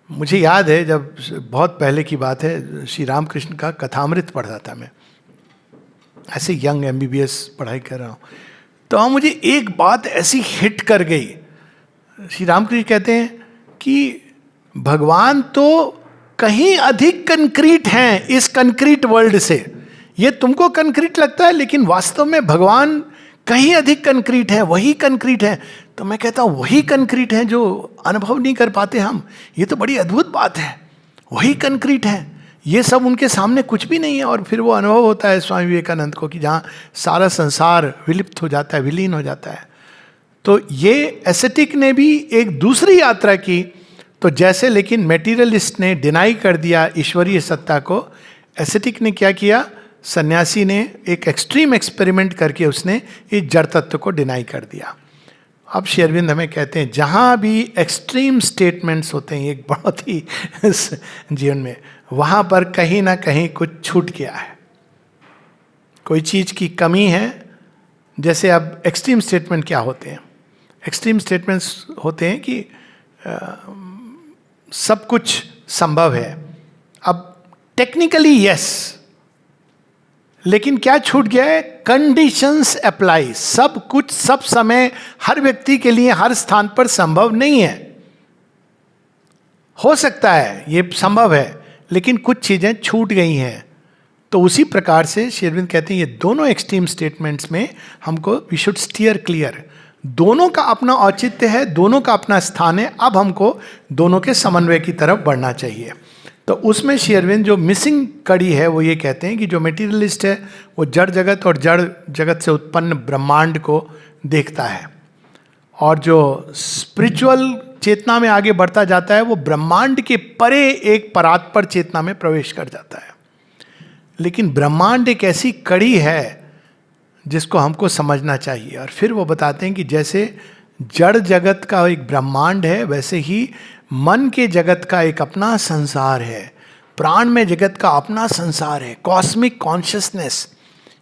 मुझे याद है जब बहुत पहले की बात है, श्री रामकृष्ण का कथामृत पढ़ा था मैं, ऐसे यंग MBBS पढ़ाई कर रहा हूँ, तो हाँ मुझे एक बात ऐसी हिट कर गई। श्री रामकृष्ण कहते हैं कि भगवान तो कहीं अधिक कंक्रीट हैं इस कंक्रीट वर्ल्ड से। ये तुमको कंक्रीट लगता है, लेकिन वास्तव में भगवान कहीं अधिक कंक्रीट है, वही कंक्रीट है। तो मैं कहता हूँ वही कंक्रीट है जो अनुभव नहीं कर पाते हम, ये तो बड़ी अद्भुत बात है, वही कंक्रीट है, ये सब उनके सामने कुछ भी नहीं है। और फिर वो अनुभव होता है स्वामी विवेकानंद को कि जहाँ सारा संसार विलिप्त हो जाता है, विलीन हो जाता है। तो ये एस्थेटिक ने भी एक दूसरी यात्रा की। तो जैसे लेकिन मेटीरियलिस्ट ने डिनाई कर दिया ईश्वरीय सत्ता को, एस्थेटिक ने क्या किया, सन्यासी ने एक एक्सट्रीम एक्सपेरिमेंट करके उसने इस जड़ तत्व को डिनाई कर दिया। अब श्री अरविंद हमें कहते हैं जहाँ भी एक्सट्रीम स्टेटमेंट्स होते हैं एक बहुत ही जीवन में, वहाँ पर कहीं ना कहीं कुछ छूट गया है, कोई चीज़ की कमी है, जैसे अब एक्सट्रीम स्टेटमेंट क्या होते हैं? एक्सट्रीम स्टेटमेंट्स होते हैं कि सब कुछ संभव है। अब टेक्निकली यस, लेकिन क्या छूट गया है? Conditions apply. सब कुछ सब समय हर व्यक्ति के लिए हर स्थान पर संभव नहीं है। हो सकता है ये संभव है, लेकिन कुछ चीजें छूट गई हैं। तो उसी प्रकार से श्री अरविंद कहते हैं ये दोनों एक्सट्रीम स्टेटमेंट्स में हमको वी शुड स्टीयर क्लियर। दोनों का अपना औचित्य है, दोनों का अपना स्थान है। अब हमको दोनों के समन्वय की तरफ बढ़ना चाहिए। तो उसमें श्री अरविंद जो मिसिंग कड़ी है वो ये कहते हैं कि जो मेटीरियलिस्ट है वो जड़ जगत और जड़ जगत से उत्पन्न ब्रह्मांड को देखता है, और जो स्पिरिचुअल चेतना में आगे बढ़ता जाता है वो ब्रह्मांड के परे एक परात्पर चेतना में प्रवेश कर जाता है। लेकिन ब्रह्मांड एक ऐसी कड़ी है जिसको हमको समझना चाहिए। और फिर वो बताते हैं कि जैसे जड़ जगत का एक ब्रह्मांड है, वैसे ही मन के जगत का एक अपना संसार है, प्राण में जगत का अपना संसार है, कॉस्मिक कॉन्शियसनेस।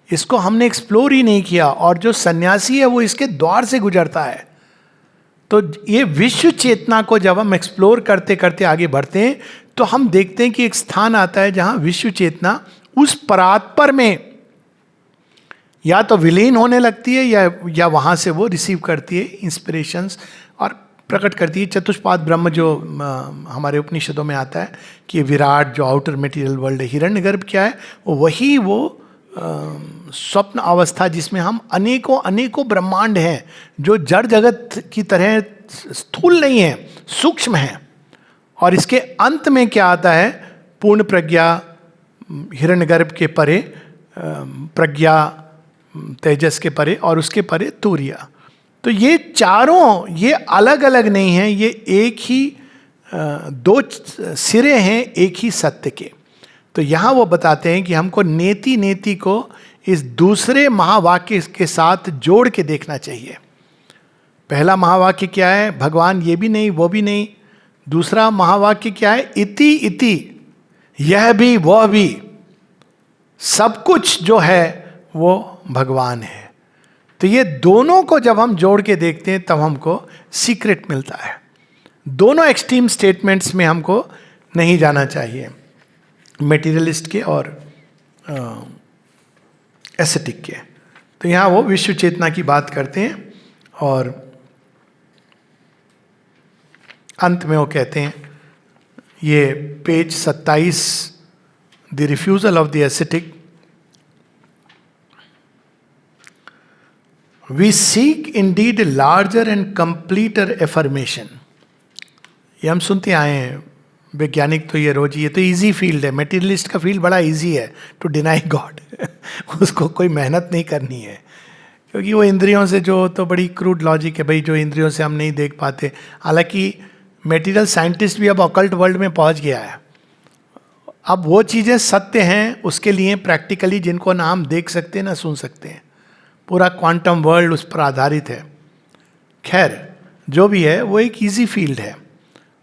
इसको हमने एक्सप्लोर ही नहीं किया, और जो सन्यासी है वो इसके द्वार से गुजरता है। तो ये विश्व चेतना को जब हम एक्सप्लोर करते करते आगे बढ़ते हैं तो हम देखते हैं कि एक स्थान आता है जहां विश्व चेतना उस परात्पर में या तो विलीन होने लगती है या वहां से वो रिसीव करती है इंस्पिरेशंस और प्रकट करती है। चतुष्पाद ब्रह्म जो हमारे उपनिषदों में आता है कि विराट जो आउटर मटेरियल वर्ल्ड है, हिरण्यगर्भ क्या है? वही वो स्वप्न अवस्था जिसमें हम अनेकों अनेकों ब्रह्मांड हैं जो जड़ जगत की तरह स्थूल नहीं है, सूक्ष्म है। और इसके अंत में क्या आता है? पूर्ण प्रज्ञा, हिरण्यगर्भ के परे प्रज्ञा, तेजस के परे, और उसके परे तूर्या। तो ये चारों ये अलग अलग नहीं हैं, ये एक ही दो सिरे हैं एक ही सत्य के। तो यहाँ वो बताते हैं कि हमको नेति नेति को इस दूसरे महावाक्य के साथ जोड़ के देखना चाहिए। पहला महावाक्य क्या है? भगवान ये भी नहीं वो भी नहीं। दूसरा महावाक्य क्या है? इति इति, यह भी वह भी, सब कुछ जो है वो भगवान है। तो ये दोनों को जब हम जोड़ के देखते हैं तब हमको सीक्रेट मिलता है। दोनों एक्सट्रीम स्टेटमेंट्स में हमको नहीं जाना चाहिए, मेटीरियलिस्ट के और एस्थेटिक के। तो यहाँ वो विश्व चेतना की बात करते हैं और अंत में वो कहते हैं, ये page 27, the refusal of the aesthetic, we seek indeed larger and completer affirmation. ये हम सुनते आए हैं, वैज्ञानिक तो ये रोज, ये तो इजी फील्ड है, मेटीरियलिस्ट का फील्ड बड़ा इजी है टू डिनाई गॉड उसको कोई मेहनत नहीं करनी है, क्योंकि वो इंद्रियों से जो, तो बड़ी क्रूड लॉजिक है भाई, जो इंद्रियों से हम नहीं देख पाते। हालांकि मेटीरियल साइंटिस्ट भी अब ऑकल्ट वर्ल्ड में पहुंच गया है। अब वो चीज़ें सत्य हैं उसके लिए प्रैक्टिकली, जिनको ना हम देख सकते ना सुन सकते हैं। पूरा क्वांटम वर्ल्ड उस पर आधारित है। खैर जो भी है वो एक इजी फील्ड है।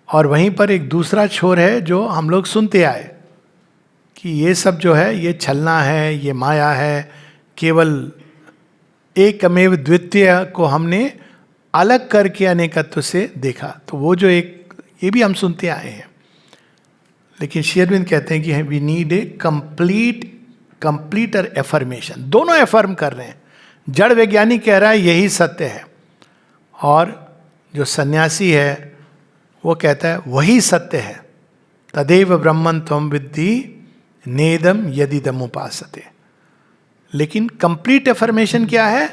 और वहीं पर एक दूसरा छोर है जो हम लोग सुनते आए कि ये सब जो है ये छलना है, ये माया है, केवल एकमेव द्वितीय को हमने अलग करके अनेकत्व से देखा। तो वो जो एक, ये भी हम सुनते आए हैं। लेकिन श्री अरविंद कहते हैं कि वी नीड ए कंप्लीटर एफर्मेशन। दोनों एफर्म कर रहे हैं। जड़ वैज्ञानिक कह रहा है यही सत्य है, और जो सन्यासी है वो कहता है वही सत्य है। तदेव ब्रह्मन त्वम विद्धि नेदम यदिदम उपासते। लेकिन कंप्लीट एफर्मेशन क्या है?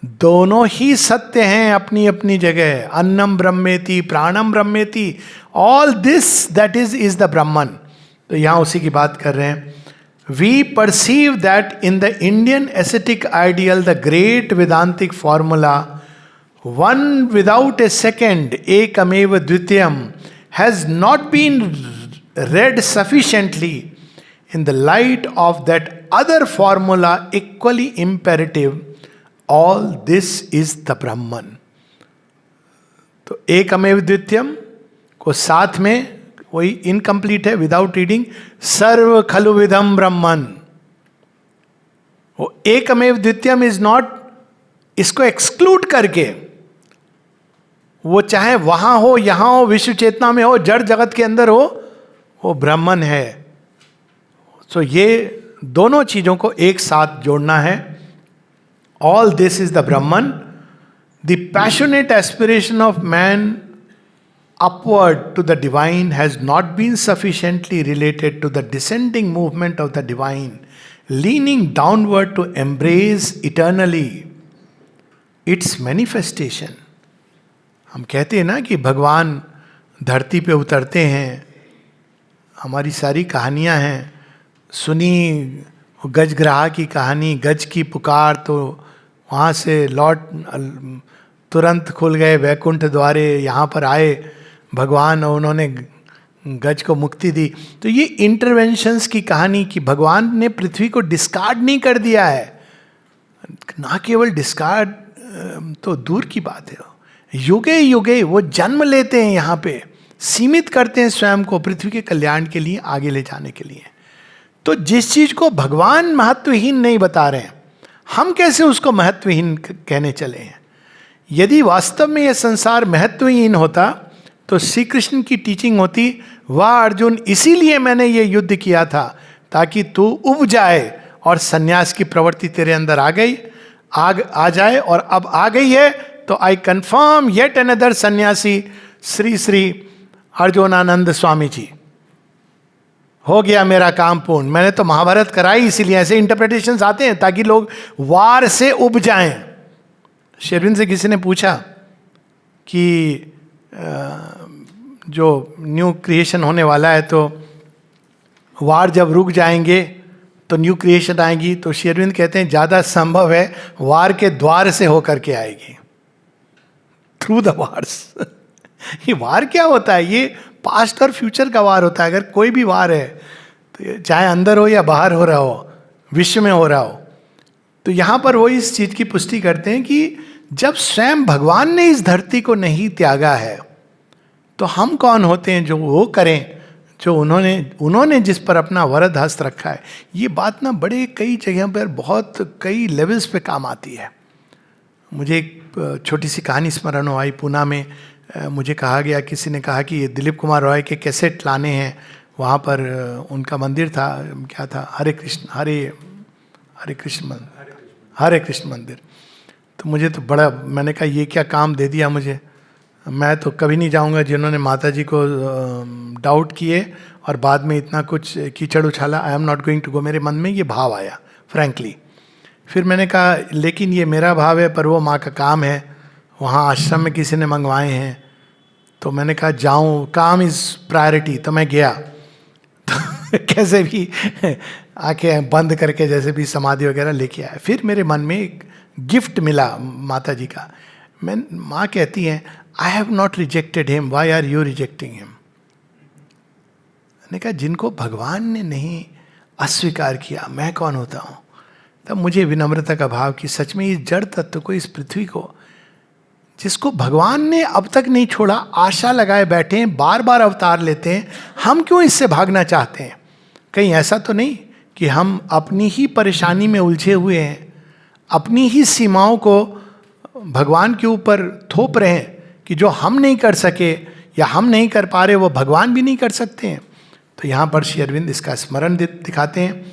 दोनों ही सत्य हैं अपनी अपनी जगह। अन्नम ब्रह्मेति, प्राणम ब्रह्मेति, all this that is the Brahman. तो यहां उसी की बात कर रहे हैं। We perceive that in the Indian aesthetic ideal the great Vedantic formula, one without a second, ekameva dvitiyam, has not been read sufficiently in the light of that other formula equally imperative, all this is the Brahman. तो एकमेव द्वितीयम को साथ में वही incomplete है without reading, सर्व खलु विधम ब्रह्मन। वो एकमेव द्वितीयम इज नॉट इसको एक्सक्लूड करके वो चाहे वहां हो, यहां हो, विश्व चेतना में हो, जड़ जगत के अंदर हो, वो ब्राह्मण है. सो ये दोनों चीजों को एक साथ जोड़ना है. ऑल दिस इज द ब्राह्मण. The passionate aspiration of man upward to the divine has not been sufficiently related to the descending movement of the divine, leaning downward to embrace eternally its manifestation. हम कहते हैं ना कि भगवान धरती पे उतरते हैं. हमारी सारी कहानियां हैं सुनी. गजग्राह की कहानी, गज की पुकार, तो वहाँ से लौट तुरंत खुल गए वैकुंठ द्वारे, यहाँ पर आए भगवान और उन्होंने गज को मुक्ति दी. तो ये इंटरवेंशंस की कहानी कि भगवान ने पृथ्वी को डिस्कार्ड नहीं कर दिया है. ना केवल डिस्कार्ड तो दूर की बात है, युगे युगे वो जन्म लेते हैं यहाँ पे, सीमित करते हैं स्वयं को पृथ्वी के कल्याण के लिए, आगे ले जाने के लिए. तो जिस चीज को भगवान महत्वहीन नहीं बता रहे हैं, हम कैसे उसको महत्वहीन कहने चले हैं. यदि वास्तव में यह संसार महत्वहीन होता तो श्री कृष्ण की टीचिंग होती, वाह अर्जुन, इसीलिए मैंने ये युद्ध किया था ताकि तू उब जाए और सन्यास की प्रवृत्ति तेरे अंदर आ गई, आ जाए, और अब आ गई है तो आई कंफर्म येट अनदर सन्यासी श्री श्री अर्जुनानंद स्वामी जी. हो गया मेरा काम पूर्ण. मैंने तो महाभारत कराई, इसीलिए ऐसे इंटरप्रिटेशंस आते हैं ताकि लोग वार से उब जाएं. शेरविन से किसी ने पूछा कि जो न्यू क्रिएशन होने वाला है तो वार जब रुक जाएंगे तो न्यू क्रिएशन आएगी. तो शेरविन कहते हैं ज़्यादा संभव है वार के द्वार से होकर के आएगी, थ्रू द वार्स. ये वार क्या होता है? ये पास्ट और फ्यूचर का वार होता है. अगर कोई भी वार है तो चाहे अंदर हो या बाहर हो रहा हो, विश्व में हो रहा हो. तो यहाँ पर वो इस चीज की पुष्टि करते हैं कि जब स्वयं भगवान ने इस धरती को नहीं त्यागा है तो हम कौन होते हैं जो वो करें जो उन्होंने जिस पर अपना वरद हस्त रखा है. ये बात ना बड़े कई जगह पर बहुत कई लेवल्स पे काम आती है. मुझे एक छोटी सी कहानी स्मरण हो आई. पूना में मुझे कहा गया, किसी ने कहा कि ये दिलीप कुमार रॉय के कैसेट लाने हैं. वहाँ पर उनका मंदिर था, क्या था, हरे कृष्ण मंदिर. तो मुझे तो बड़ा, मैंने कहा ये क्या काम दे दिया मुझे, मैं तो कभी नहीं जाऊंगा. जिन्होंने माता जी को डाउट किए और बाद में इतना कुछ कीचड़ उछाला, I am not going to go. मेरे मन में ये भाव आया फ्रैंकली. फिर मैंने कहा लेकिन ये मेरा भाव है, पर वो माँ का काम है, वहाँ आश्रम में किसी ने मंगवाए हैं. तो मैंने कहा जाऊँ, काम इज़ प्रायोरिटी. तो मैं गया, तो कैसे भी आंखें बंद करके जैसे भी समाधि वगैरह लेके आया. फिर मेरे मन में एक गिफ्ट मिला माता जी का. माँ कहती हैं, I have not rejected him, why are you rejecting him. मैंने कहा जिनको भगवान ने नहीं अस्वीकार किया, मैं कौन होता हूँ. तब मुझे विनम्रता का भाव कि सच में इस जड़ तत्व को, इस पृथ्वी को, जिसको भगवान ने अब तक नहीं छोड़ा, आशा लगाए बैठे हैं, बार बार अवतार लेते हैं, हम क्यों इससे भागना चाहते हैं. कहीं ऐसा तो नहीं कि हम अपनी ही परेशानी में उलझे हुए हैं, अपनी ही सीमाओं को भगवान के ऊपर थोप रहे हैं कि जो हम नहीं कर सके या हम नहीं कर पा रहे वो भगवान भी नहीं कर सकते हैं. तो यहाँ पर श्री अरविंद इसका स्मरण दिखाते हैं.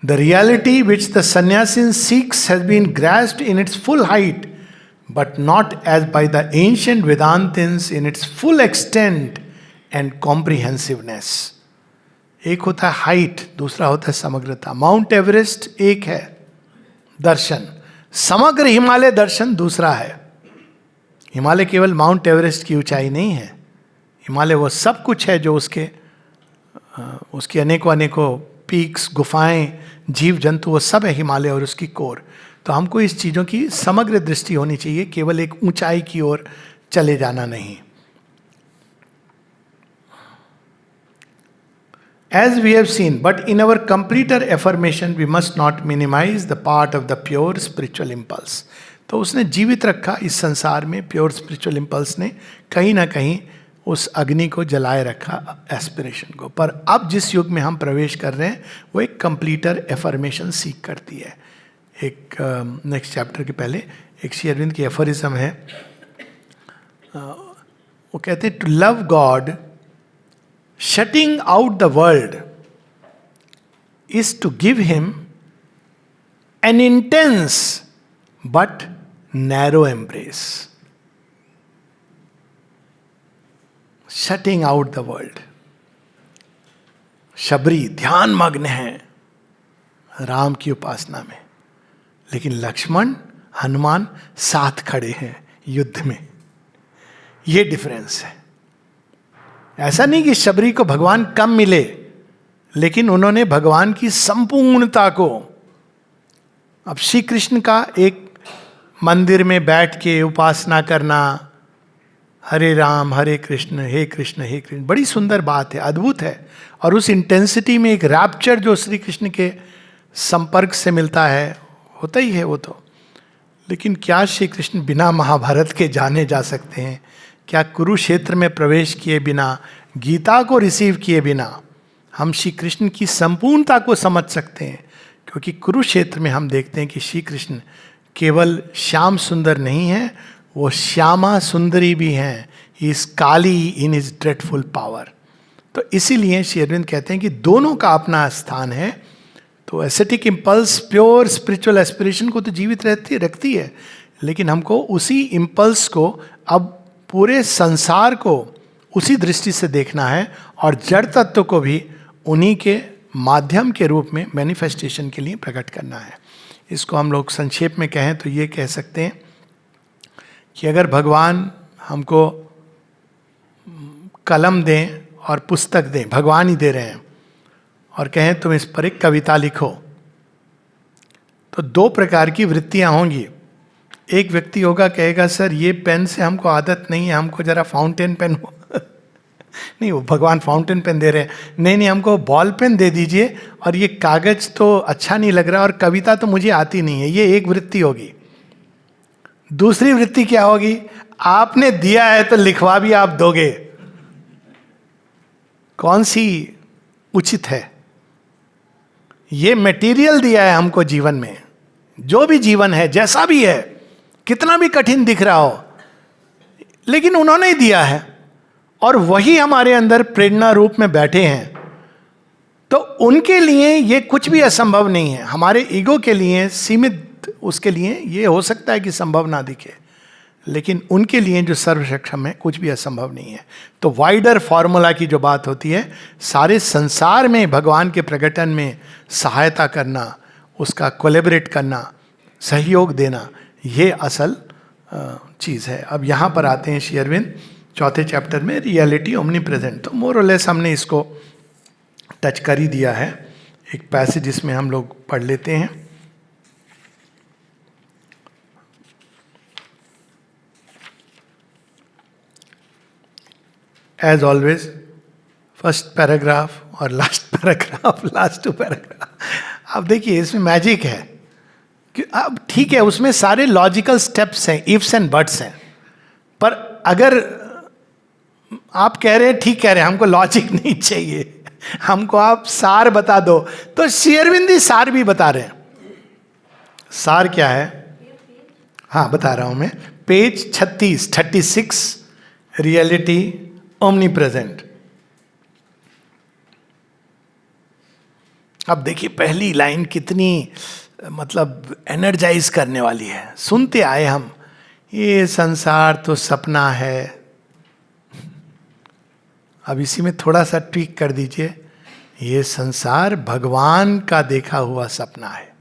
The reality which the sannyasin seeks has been grasped in its full height, but not as by the ancient Vedantins in its full extent and comprehensiveness. एक होता है हाइट, दूसरा होता है समग्रता. माउंट एवरेस्ट एक है दर्शन, समग्र हिमालय दर्शन दूसरा है. हिमालय केवल माउंट एवरेस्ट की ऊंचाई नहीं है, हिमालय वो सब कुछ है जो उसके अनेकों पीक्स, गुफाएं, जीव जंतु, वो सब है हिमालय और उसकी कोर. तो हमको इस चीज़ों की समग्र दृष्टि होनी चाहिए, केवल एक ऊंचाई की ओर चले जाना नहीं. As we have seen, but in our completer affirmation we must not minimize the part of the pure spiritual impulse. तो उसने जीवित रखा इस संसार में, प्योर स्पिरिचुअल इम्पल्स ने कहीं ना कहीं उस अग्नि को जलाए रखा, एस्पिरेशन को. पर अब जिस युग में हम प्रवेश कर रहे हैं वो एक कंप्लीटर एफर्मेशन सीख करती है. एक नेक्स्ट चैप्टर के पहले एक श्री अरविंद की एफोरिज्म है, वो कहते हैं, to love God shutting out the world is to give him an intense but narrow embrace. Shutting out the world. Shabari ध्यान मग्न है राम की उपासना में, लेकिन लक्ष्मण हनुमान साथ खड़े हैं युद्ध में. ये डिफरेंस है. ऐसा नहीं कि शबरी को भगवान कम मिले, लेकिन उन्होंने भगवान की संपूर्णता को, अब श्री कृष्ण का एक मंदिर में बैठ के उपासना करना, हरे राम हरे कृष्ण हे कृष्ण हे कृष्ण, बड़ी सुंदर बात है, अद्भुत है. और उस इंटेंसिटी में एक रैप्चर जो श्री कृष्ण के संपर्क से मिलता है, होता ही है वो तो. लेकिन क्या श्री कृष्ण बिना महाभारत के जाने जा सकते हैं? क्या कुरुक्षेत्र में प्रवेश किए बिना, गीता को रिसीव किए बिना हम श्री कृष्ण की संपूर्णता को समझ सकते हैं? क्योंकि कुरुक्षेत्र में हम देखते हैं कि श्री कृष्ण केवल श्याम सुंदर नहीं है, वो श्यामा सुंदरी भी हैं. He is Kali in his dreadful power. तो इसीलिए श्री अरविंद कहते हैं कि दोनों का अपना स्थान है. तो aesthetic impulse pure spiritual aspiration को तो जीवित रखती है, लेकिन हमको उसी इम्पल्स को अब पूरे संसार को उसी दृष्टि से देखना है, और जड़ तत्व को भी उन्हीं के माध्यम के रूप में मैनिफेस्टेशन के लिए प्रकट करना है. इसको हम लोग संक्षेप में कहें तो ये कह सकते हैं कि अगर भगवान हमको कलम दें और पुस्तक दें, भगवान ही दे रहे हैं, और कहें तुम इस पर एक कविता लिखो, तो दो प्रकार की वृत्तियां होंगी. एक व्यक्ति होगा, कहेगा सर ये पेन से हमको आदत नहीं है, हमको जरा फाउंटेन पेन हो नहीं, वो भगवान फाउंटेन पेन दे रहे हैं, नहीं हमको बॉल पेन दे दीजिए, और ये कागज तो अच्छा नहीं लग रहा, और कविता तो मुझे आती नहीं है. ये एक वृत्ति होगी. दूसरी वृत्ति क्या होगी? आपने दिया है तो लिखवा भी आप दोगे. कौन सी उचित है? ये मटेरियल दिया है हमको जीवन में, जो भी जीवन है, जैसा भी है, कितना भी कठिन दिख रहा हो, लेकिन उन्होंने ही दिया है, और वही हमारे अंदर प्रेरणा रूप में बैठे हैं. तो उनके लिए ये कुछ भी असंभव नहीं है. हमारे ईगो के लिए सीमित, उसके लिए ये हो सकता है कि संभव ना दिखे, लेकिन उनके लिए जो सर्वसक्षम है, कुछ भी असंभव नहीं है. तो वाइडर फॉर्मूला की जो बात होती है, सारे संसार में भगवान के प्रकटन में सहायता करना, उसका कोलैबोरेट करना, सहयोग देना, ये असल चीज़ है. अब यहाँ पर आते हैं श्री अरविंद चौथे चैप्टर में, रियलिटी ओमनी प्रेजेंट. तो मोर और लेस हमने इसको टच कर ही दिया है. एक पैसेज जिसमें हम लोग पढ़ लेते हैं. एज ऑलवेज फर्स्ट पैराग्राफ और लास्ट पैराग्राफ, लास्ट 2 पैराग्राफ. अब देखिए इसमें मैजिक है कि अब ठीक है, उसमें सारे लॉजिकल स्टेप्स हैं, इफ्स एंड बट्स हैं, पर अगर आप कह रहे हैं, ठीक कह रहे हैं, हमको लॉजिक नहीं चाहिए, हमको आप सार बता दो, तो श्री अरविंद सार भी बता रहे हैं. सार क्या है? हाँ बता रहा हूं मैं. Page 36 reality omni present. अब देखिए पहली लाइन कितनी मतलब एनर्जाइज करने वाली है. सुनते आए हम, ये संसार तो सपना है. अब इसी में थोड़ा सा ट्वीक कर दीजिए, ये संसार भगवान का देखा हुआ सपना है.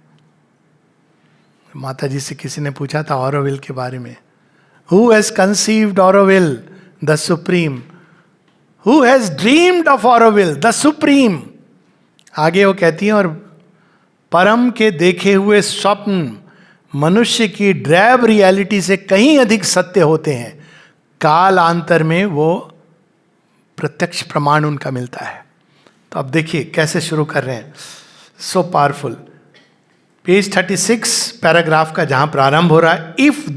माता जी से किसी ने पूछा था ऑरोविल के बारे में, who has conceived Auroville the supreme, who has dreamed of Auroville the supreme. आगे वो कहती हैं, और परम के देखे हुए स्वप्न मनुष्य की ड्रैब रियलिटी से कहीं अधिक सत्य होते हैं. कालांतर में वो प्रत्यक्ष प्रमाण उनका मिलता है. तो अब देखिए कैसे शुरू कर रहे हैं, सो पावरफुल. पेज 36 पैराग्राफ का जहां प्रारंभ हो रहा है, if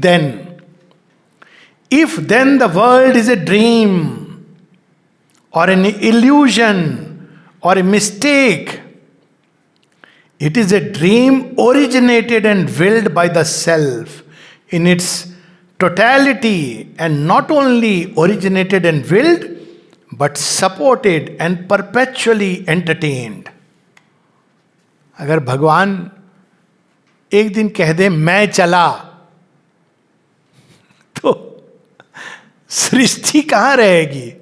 then the world is a dream or an illusion or a mistake, It is a dream originated and willed by the self in its totality, and not only originated and willed, but supported and perpetually entertained. अगर भगवान एक दिन कह दे मैं चला, तो सृष्टि कहां रहेगी?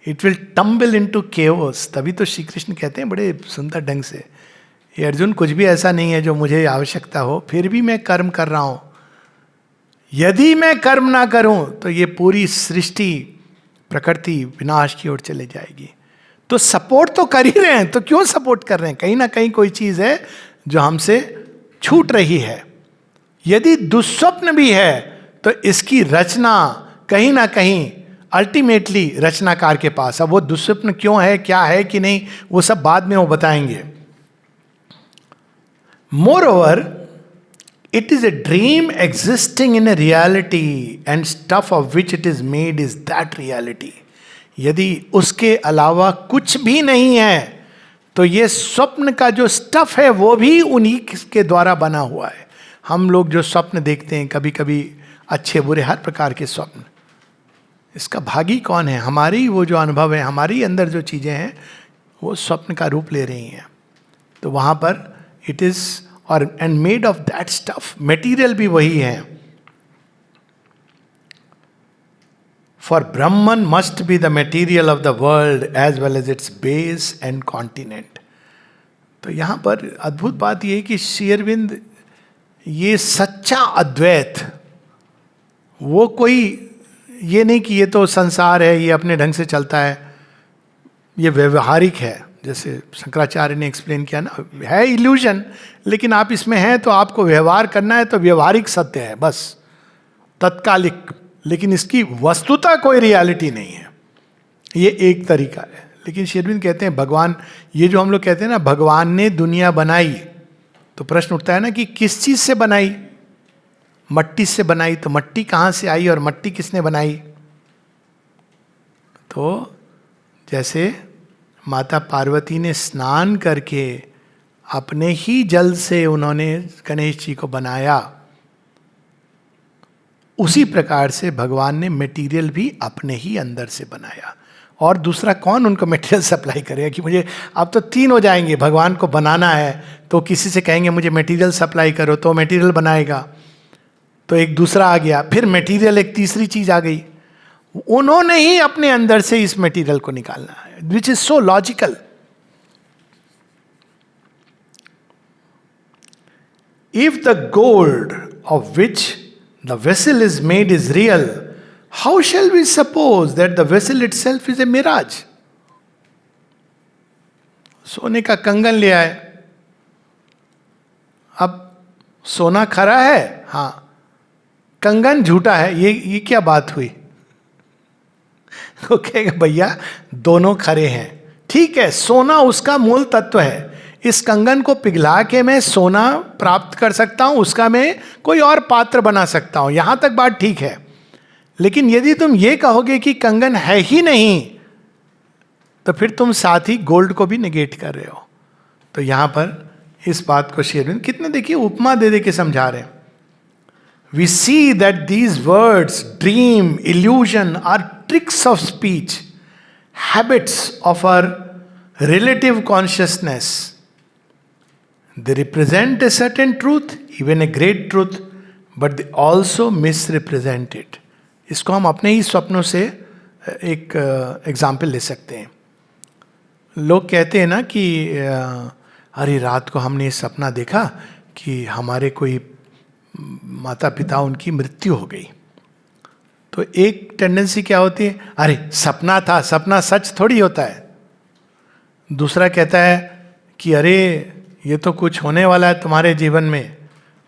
It will tumble into chaos. तभी तो श्री कृष्ण कहते हैं बड़े सुंदर ढंग से, ये अर्जुन कुछ भी ऐसा नहीं है जो मुझे आवश्यकता हो, फिर भी मैं कर्म कर रहा हूं. यदि मैं कर्म ना करूं तो ये पूरी सृष्टि प्रकृति विनाश की ओर चले जाएगी. तो सपोर्ट तो कर ही रहे हैं, तो क्यों सपोर्ट कर रहे हैं? कहीं ना कहीं कोई चीज है जो हमसे छूट रही है. यदि दुस्वप्न भी है तो इसकी रचना कहीं ना कहीं अल्टीमेटली रचनाकार के पास. अब वो दुस्वप्न क्यों है, क्या है कि नहीं, वो सब बाद में वो बताएंगे. Moreover it is a dream existing in a reality, and stuff of which it is made is that reality. यदि उसके अलावा कुछ भी नहीं है तो ये स्वप्न का जो स्टफ है वो भी उन्हीं के द्वारा बना हुआ है. हम लोग जो स्वप्न देखते हैं, कभी कभी अच्छे बुरे हर प्रकार के स्वप्न, इसका भागी कौन है? हमारी वो जो अनुभव है, हमारी अंदर जो चीजें हैं वो स्वप्न का रूप ले रही हैं. तो वहां पर it is or and made of that stuff, material भी वही है. For Brahman must be the material of the world as well as its base and continent. तो यहां पर अद्भुत बात यह है कि श्री अरविंद ये सच्चा अद्वैत, वो कोई ये नहीं कि ये तो संसार है, ये अपने ढंग से चलता है, ये व्यवहारिक है. जैसे शंकराचार्य ने एक्सप्लेन किया ना, है इल्यूजन, लेकिन आप इसमें हैं तो आपको व्यवहार करना है, तो व्यवहारिक सत्य है बस, तत्कालिक, लेकिन इसकी वस्तुता कोई रियलिटी नहीं है. ये एक तरीका है. लेकिन श्री अरविंद कहते हैं भगवान, ये जो हम लोग कहते हैं ना भगवान ने दुनिया बनाई, तो प्रश्न उठता है ना कि किस चीज से बनाई? मट्टी से बनाई, तो मट्टी कहाँ से आई और मट्टी किसने बनाई? तो जैसे माता पार्वती ने स्नान करके अपने ही जल से उन्होंने गणेश जी को बनाया, उसी प्रकार से भगवान ने मटेरियल भी अपने ही अंदर से बनाया. और दूसरा कौन उनको मटेरियल सप्लाई करेगा? कि मुझे अब तो तीन हो जाएंगे, भगवान को बनाना है तो किसी से कहेंगे मुझे मटेरियल सप्लाई करो, तो मटेरियल बनाएगा. तो एक दूसरा आ गया, फिर मटेरियल एक तीसरी चीज आ गई. उन्होंने ही अपने अंदर से इस मटेरियल को निकालना है, which is so logical. If the gold of which the vessel is made is real, how shall we suppose that the vessel itself is a mirage? सोने का कंगन ले आए, अब सोना खरा है, हाँ, कंगन झूठा है, ये क्या बात हुई? तो कहेगा भैया दोनों खरे हैं. ठीक है, सोना उसका मूल तत्व है, इस कंगन को पिघला के मैं सोना प्राप्त कर सकता हूं, उसका मैं कोई और पात्र बना सकता हूं, यहां तक बात ठीक है. लेकिन यदि तुम ये कहोगे कि कंगन है ही नहीं, तो फिर तुम साथ ही गोल्ड को भी निगेट कर रहे हो. तो यहां पर इस बात को श्री अरविंद कितने देखिए उपमा दे दे के समझा रहे हैं. We see that these words, dream, illusion, are tricks of speech, habits of our relative consciousness. They represent a certain truth, even a great truth, but they also misrepresent it. इसको हम अपने ही स्वप्नों से एक एग्जाम्पल ले सकते हैं. लोग कहते हैं ना कि अरे रात को हमने सपना देखा कि हमारे कोई माता पिता उनकी मृत्यु हो गई. तो एक टेंडेंसी क्या होती है, अरे सपना था, सपना सच थोड़ी होता है. दूसरा कहता है कि अरे ये तो कुछ होने वाला है तुम्हारे जीवन में.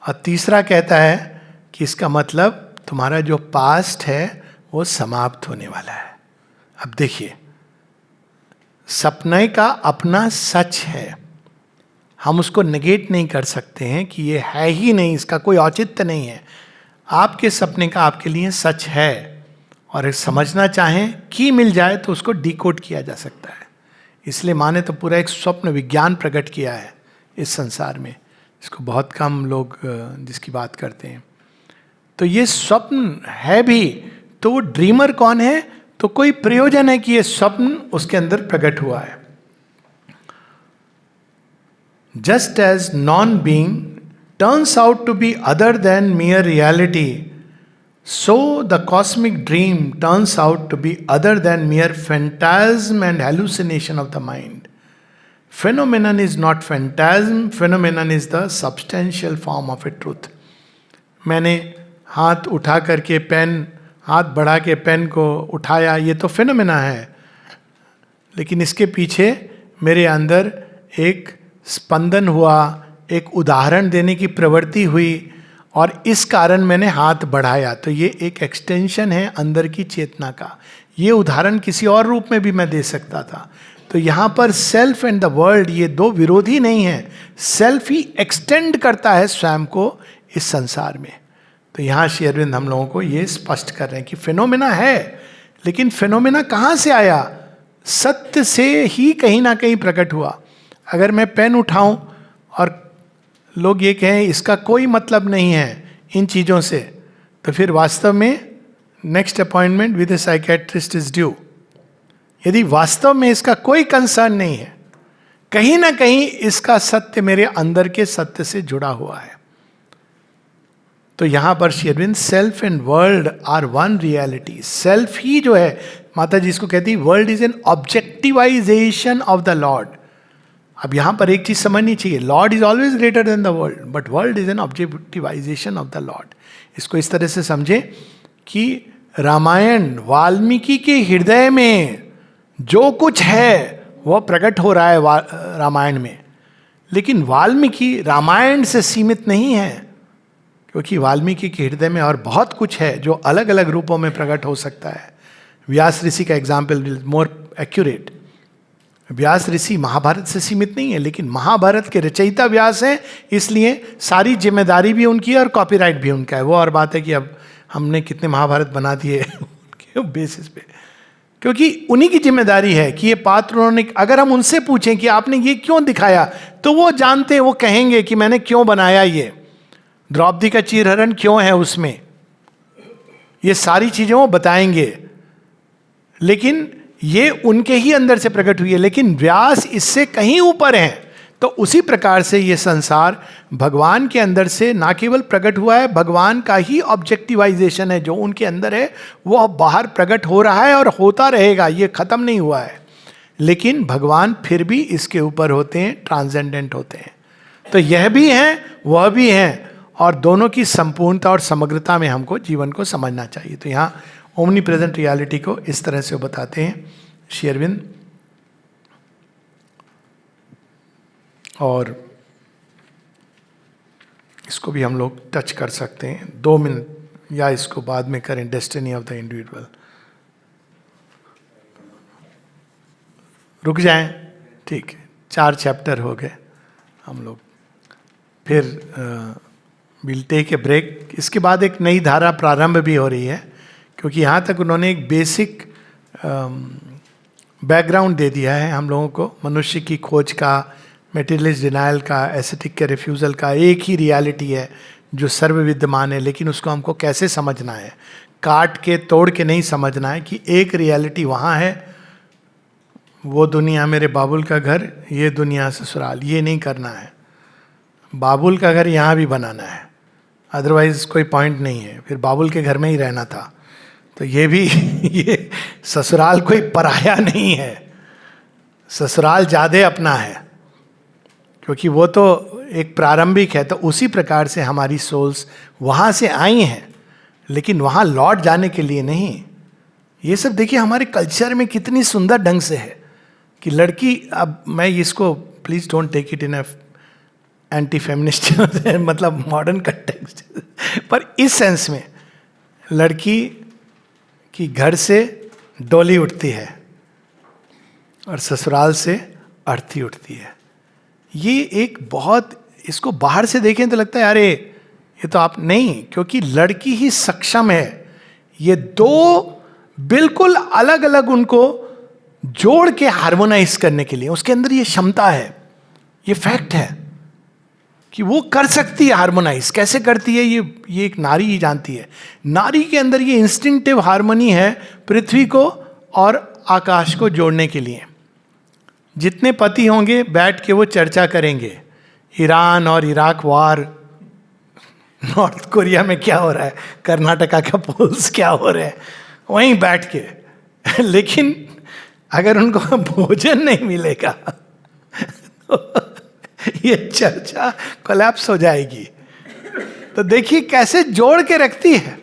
और तीसरा कहता है कि इसका मतलब तुम्हारा जो पास्ट है वो समाप्त होने वाला है. अब देखिए, सपने का अपना सच है, हम उसको नेगेट नहीं कर सकते हैं कि ये है ही नहीं, इसका कोई औचित्य नहीं है. आपके सपने का आपके लिए सच है, और समझना चाहें की मिल जाए तो उसको डिकोड किया जा सकता है. इसलिए माँ ने तो पूरा एक स्वप्न विज्ञान प्रकट किया है इस संसार में, इसको बहुत कम लोग जिसकी बात करते हैं। तो ये स्वप्न है भी, तो वो ड्रीमर कौन है? तो कोई प्रयोजन है कि ये स्वप्न उसके अंदर प्रकट हुआ है। Just as non being turns out to be other than mere reality, so the cosmic dream turns out to be other than mere phantasm and hallucination of the mind. Phenomenon is not phantasm, phenomenon is the substantial form of a truth. मैंने हाथ उठा करके pen, हाथ बढ़ा के pen को उठाया, ये तो फिनोमेना है, लेकिन इसके पीछे मेरे अंदर एक स्पंदन हुआ, एक उदाहरण देने की प्रवृत्ति हुई, और इस कारण मैंने हाथ बढ़ाया। तो ये एक एक्सटेंशन है अंदर की चेतना का। ये उदाहरण किसी और रूप में भी मैं दे सकता था। तो यहाँ पर सेल्फ एंड द वर्ल्ड ये दो विरोधी नहीं है, सेल्फ ही एक्सटेंड करता है स्वयं को इस संसार में। तो यहाँ श्री अरविंद हम लोगों को ये स्पष्ट कर रहे हैं कि फिनोमेना है, लेकिन फिनोमेना कहाँ से आया? सत्य से ही कहीं ना कहीं प्रकट हुआ। अगर मैं पेन उठाऊं और लोग ये कहें इसका कोई मतलब नहीं है इन चीज़ों से, तो फिर वास्तव में next appointment with A psychiatrist is due. यदि वास्तव में इसका कोई कंसर्न नहीं है, कहीं ना कहीं इसका सत्य मेरे अंदर के सत्य से जुड़ा हुआ है। तो यहां पर Shri Aurobindo self and world are one reality. Self ही जो है, माता जी इसको कहती है world is an objectivisation of the lord. अब यहां पर एक चीज समझनी चाहिए, lord is always greater than the world, but world is an objectivisation of the lord. इसको इस तरह से समझे कि रामायण वाल्मीकि के हृदय में जो कुछ है वह प्रकट हो रहा है रामायण में, लेकिन वाल्मीकि रामायण से सीमित नहीं है, क्योंकि वाल्मीकि के हृदय में और बहुत कुछ है जो अलग अलग रूपों में प्रकट हो सकता है। व्यास ऋषि का एग्जाम्पल मोर एक्यूरेट। व्यास ऋषि महाभारत से सीमित नहीं है, लेकिन महाभारत के रचयिता व्यास हैं, इसलिए सारी जिम्मेदारी भी उनकी है और कॉपीराइट भी उनका है। वो और बात है कि अब हमने कितने महाभारत बना दिए उनके बेसिस पे, क्योंकि उन्हीं की जिम्मेदारी है कि ये पात्र उन्होंने, अगर हम उनसे पूछें कि आपने ये क्यों दिखाया, तो वो जानते हैं, वो कहेंगे कि मैंने क्यों बनाया ये, द्रौपदी का चीरहरण क्यों है उसमें, ये सारी चीजें वो बताएंगे। लेकिन ये उनके ही अंदर से प्रकट हुई है, लेकिन व्यास इससे कहीं ऊपर हैं। तो उसी प्रकार से ये संसार भगवान के अंदर से ना केवल प्रकट हुआ है, भगवान का ही ऑब्जेक्टिवाइजेशन है, जो उनके अंदर है वो बाहर प्रकट हो रहा है और होता रहेगा, ये खत्म नहीं हुआ है। लेकिन भगवान फिर भी इसके ऊपर होते हैं, ट्रांसेंडेंट होते हैं। तो यह भी हैं वह भी हैं, और दोनों की संपूर्णता और समग्रता में हमको जीवन को समझना चाहिए। तो यहाँ ओमनी प्रेजेंट रियलिटी को इस तरह से वो बताते हैं श्री अरविंद। और इसको भी हम लोग टच कर सकते हैं 2 मिनट, या इसको बाद में करें, डेस्टिनी ऑफ द इंडिविजुअल। रुक जाएं, ठीक है, 4 चैप्टर हो गए हम लोग, फिर विल टेक ए ब्रेक। इसके बाद एक नई धारा प्रारंभ भी हो रही है, क्योंकि यहाँ तक उन्होंने एक बेसिक बैकग्राउंड दे दिया है हम लोगों को, मनुष्य की खोज का, मेटीरियलिस्ट डिनायल का, एस्थेटिक के रिफ्यूज़ल का। एक ही रियलिटी है जो सर्व विद्यमान है, लेकिन उसको हमको कैसे समझना है, काट के तोड़ के नहीं समझना है कि एक रियलिटी वहाँ है, वो दुनिया मेरे बाबुल का घर, ये दुनिया ससुराल, ये नहीं करना है। बाबुल का घर यहाँ भी बनाना है, अदरवाइज कोई पॉइंट नहीं है, फिर बाबुल के घर में ही रहना था। तो ये भी ये ससुराल कोई पराया नहीं है, ससुराल ज़्यादा अपना है, क्योंकि वो तो एक प्रारंभिक है। तो उसी प्रकार से हमारी सोल्स वहाँ से आई हैं, लेकिन वहाँ लौट जाने के लिए नहीं। ये सब देखिए हमारे कल्चर में कितनी सुंदर ढंग से है कि लड़की, अब मैं इसको please don't take it in a anti feminist मतलब मॉडर्न कंटेक्स्ट, पर इस सेंस में लड़की की घर से डोली उठती है और ससुराल से अर्थी उठती है। ये एक बहुत, इसको बाहर से देखें तो लगता है अरे ये तो आप नहीं, क्योंकि लड़की ही सक्षम है। ये 2 बिल्कुल अलग अलग उनको जोड़ के हार्मोनाइज करने के लिए उसके अंदर ये क्षमता है, ये फैक्ट है कि वो कर सकती है हार्मोनाइज। कैसे करती है ये एक नारी ही जानती है। नारी के अंदर ये इंस्टिंक्टिव हार्मनी है पृथ्वी को और आकाश को जोड़ने के लिए। जितने पति होंगे बैठ के वो चर्चा करेंगे, ईरान और इराक वार, नॉर्थ कोरिया में क्या हो रहा है, कर्नाटका का पोल्स क्या हो रहे हैं, वहीं बैठ के। लेकिन अगर उनको भोजन नहीं मिलेगा तो ये चर्चा कोलैप्स हो जाएगी। तो देखिए कैसे जोड़ के रखती है।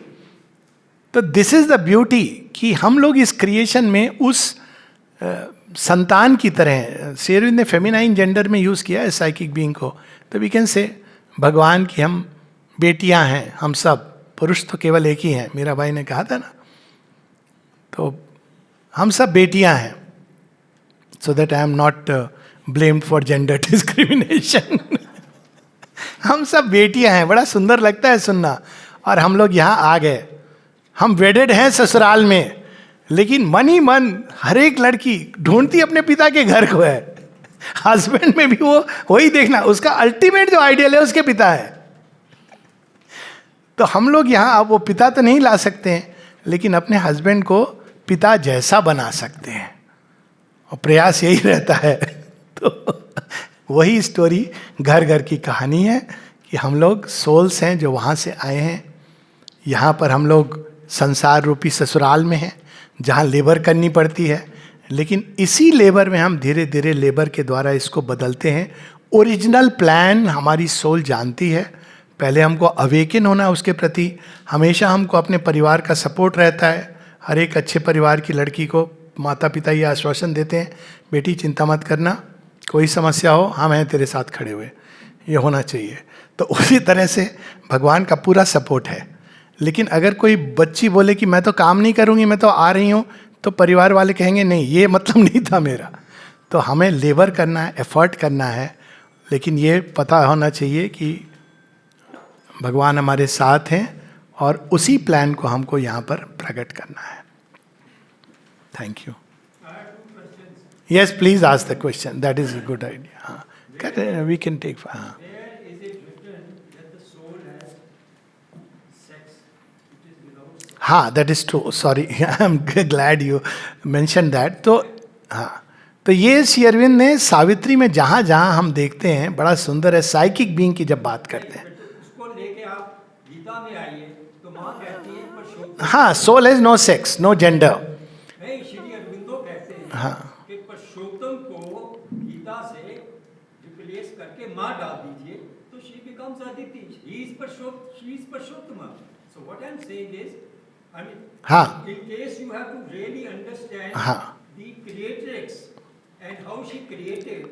तो दिस इज द ब्यूटी कि हम लोग इस क्रिएशन में उस संतान की तरह, श्री अरविंद ने फेमिनाइन जेंडर में यूज किया है साइकिक बीइंग को, तो वी कैन से भगवान की हम बेटियां हैं, हम सब। पुरुष तो केवल एक ही हैं, मीरा भाई ने कहा था ना। तो हम सब बेटियां हैं, so that I am not blamed for gender discrimination. हम सब बेटियां हैं, बड़ा सुंदर लगता है सुनना। और हम लोग यहाँ आ गए, हम वेडेड हैं ससुराल में, लेकिन मन ही मन हर एक लड़की ढूंढती अपने पिता के घर को है। हस्बैंड में भी वो वही देखना, उसका अल्टीमेट जो आइडियल है उसके पिता है। तो हम लोग यहाँ, अब वो पिता तो नहीं ला सकते हैं, लेकिन अपने हस्बैंड को पिता जैसा बना सकते हैं, और प्रयास यही रहता है। तो वही स्टोरी घर घर की कहानी है कि हम लोग सोल्स हैं जो वहाँ से आए हैं। यहाँ पर हम लोग संसार रूपी ससुराल में हैं जहाँ लेबर करनी पड़ती है, लेकिन इसी लेबर में हम धीरे धीरे लेबर के द्वारा इसको बदलते हैं। ओरिजिनल प्लान हमारी सोल जानती है। पहले हमको अवेकन होना है उसके प्रति। हमेशा हमको अपने परिवार का सपोर्ट रहता है। हर एक अच्छे परिवार की लड़की को माता पिता ये आश्वासन देते हैं, बेटी चिंता मत करना, कोई समस्या हो हम हैं तेरे साथ खड़े हुए, ये होना चाहिए। तो उसी तरह से भगवान का पूरा सपोर्ट है। लेकिन अगर कोई बच्ची बोले कि मैं तो काम नहीं करूँगी, मैं तो आ रही हूँ, तो परिवार वाले कहेंगे नहीं, ये मतलब नहीं था मेरा। तो हमें लेबर करना है, एफर्ट करना है, लेकिन ये पता होना चाहिए कि भगवान हमारे साथ हैं और उसी प्लान को हमको यहाँ पर प्रकट करना है। Thank you. Yes please ask the question, that is a good idea. हाँ, वी कैन टेक। हाँ, हाँ, that is true. Sorry, I am glad you mention that. तो हाँ, तो ये श्री अरविंद ने सावित्री में जहाँ जहाँ हम देखते हैं बड़ा सुंदर है। साइकिक बीइंग की जब बात करते हैं, उसको लेके आप गीता में आइए तो माँ कहती है परशुराम, हाँ, soul has no sex, no gender. नहीं, श्री अरविंदो कहते हैं हाँ, कि परशुराम को गीता से रिप्लेस करके माँ डाल दीजिए तो she becomes Aditi, he is Parashuram, she is Parashuram. So what I am saying is, I mean, हाँ, in case you have to really understand हाँ, the creatrix and how she created,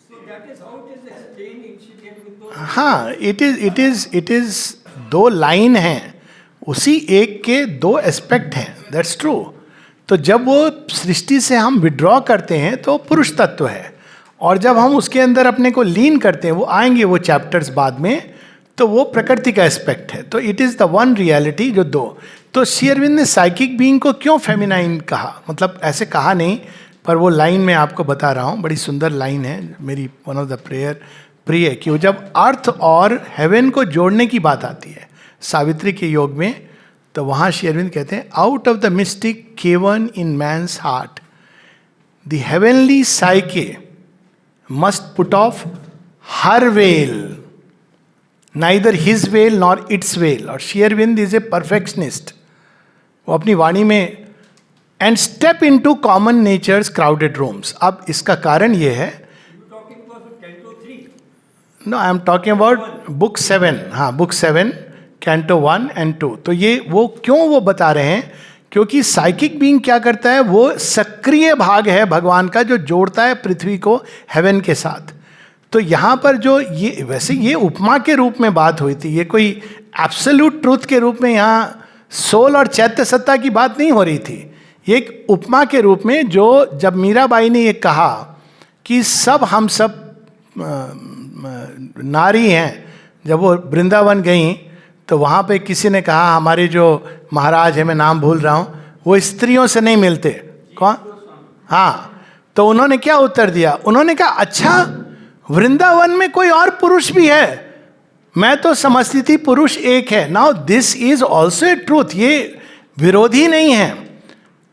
so that is how it is explained in Shri Aurobindo. हाँ, it is दो line हैं, उसी एक के दो aspect हैं, दैट्स ट्रू। तो जब वो सृष्टि से हम विड्रॉ करते हैं तो पुरुष तत्व है, और जब हम उसके अंदर अपने को लीन करते हैं, वो आएंगे वो चैप्टर्स बाद में, तो वो प्रकृति का एस्पेक्ट है। तो it is the one reality जो दो। तो श्री अरविंद ने साइकिक बीइंग को क्यों फेमिनाइन कहा, मतलब ऐसे कहा नहीं, पर वो लाइन मैं आपको बता रहा हूँ, बड़ी सुंदर लाइन है मेरी वन ऑफ द प्रिय, कि वो जब अर्थ और हेवन को जोड़ने की बात आती है सावित्री के योग में, तो वहाँ श्री अरविंद कहते हैं, out of the mystic cave in man's heart the heavenly psyche must put off her veil, neither his veil nor its veil. और Shri Aurobindo is a perfectionist. वो अपनी वाणी में, and step into common nature's crowded rooms. अब इसका कारण ये है, no I am talking about book 7, हाँ बुक 7 कैंटो 1 and 2। तो ये वो क्यों वो बता रहे हैं, क्योंकि साइकिक बीइंग क्या करता है, वो सक्रिय भाग है भगवान का जो जोड़ता है पृथ्वी को हेवन के साथ। तो यहाँ पर जो ये, वैसे ये उपमा के रूप में बात हुई थी, ये कोई एब्सोल्यूट ट्रूथ के रूप में यहाँ सोल और चैत्य सत्ता की बात नहीं हो रही थी। ये एक उपमा के रूप में, जो जब मीराबाई ने ये कहा कि सब हम सब नारी हैं, जब वो वृंदावन गई तो वहाँ पे किसी ने कहा, हमारे जो महाराज है, मैं नाम भूल रहा हूँ, वो स्त्रियों से नहीं मिलते। कौन? हाँ, तो उन्होंने क्या उत्तर दिया? उन्होंने कहा अच्छा, वृंदावन में कोई और पुरुष भी है, मैं तो समझती थी पुरुष एक है। Now this is also a truth, ये विरोधी नहीं है।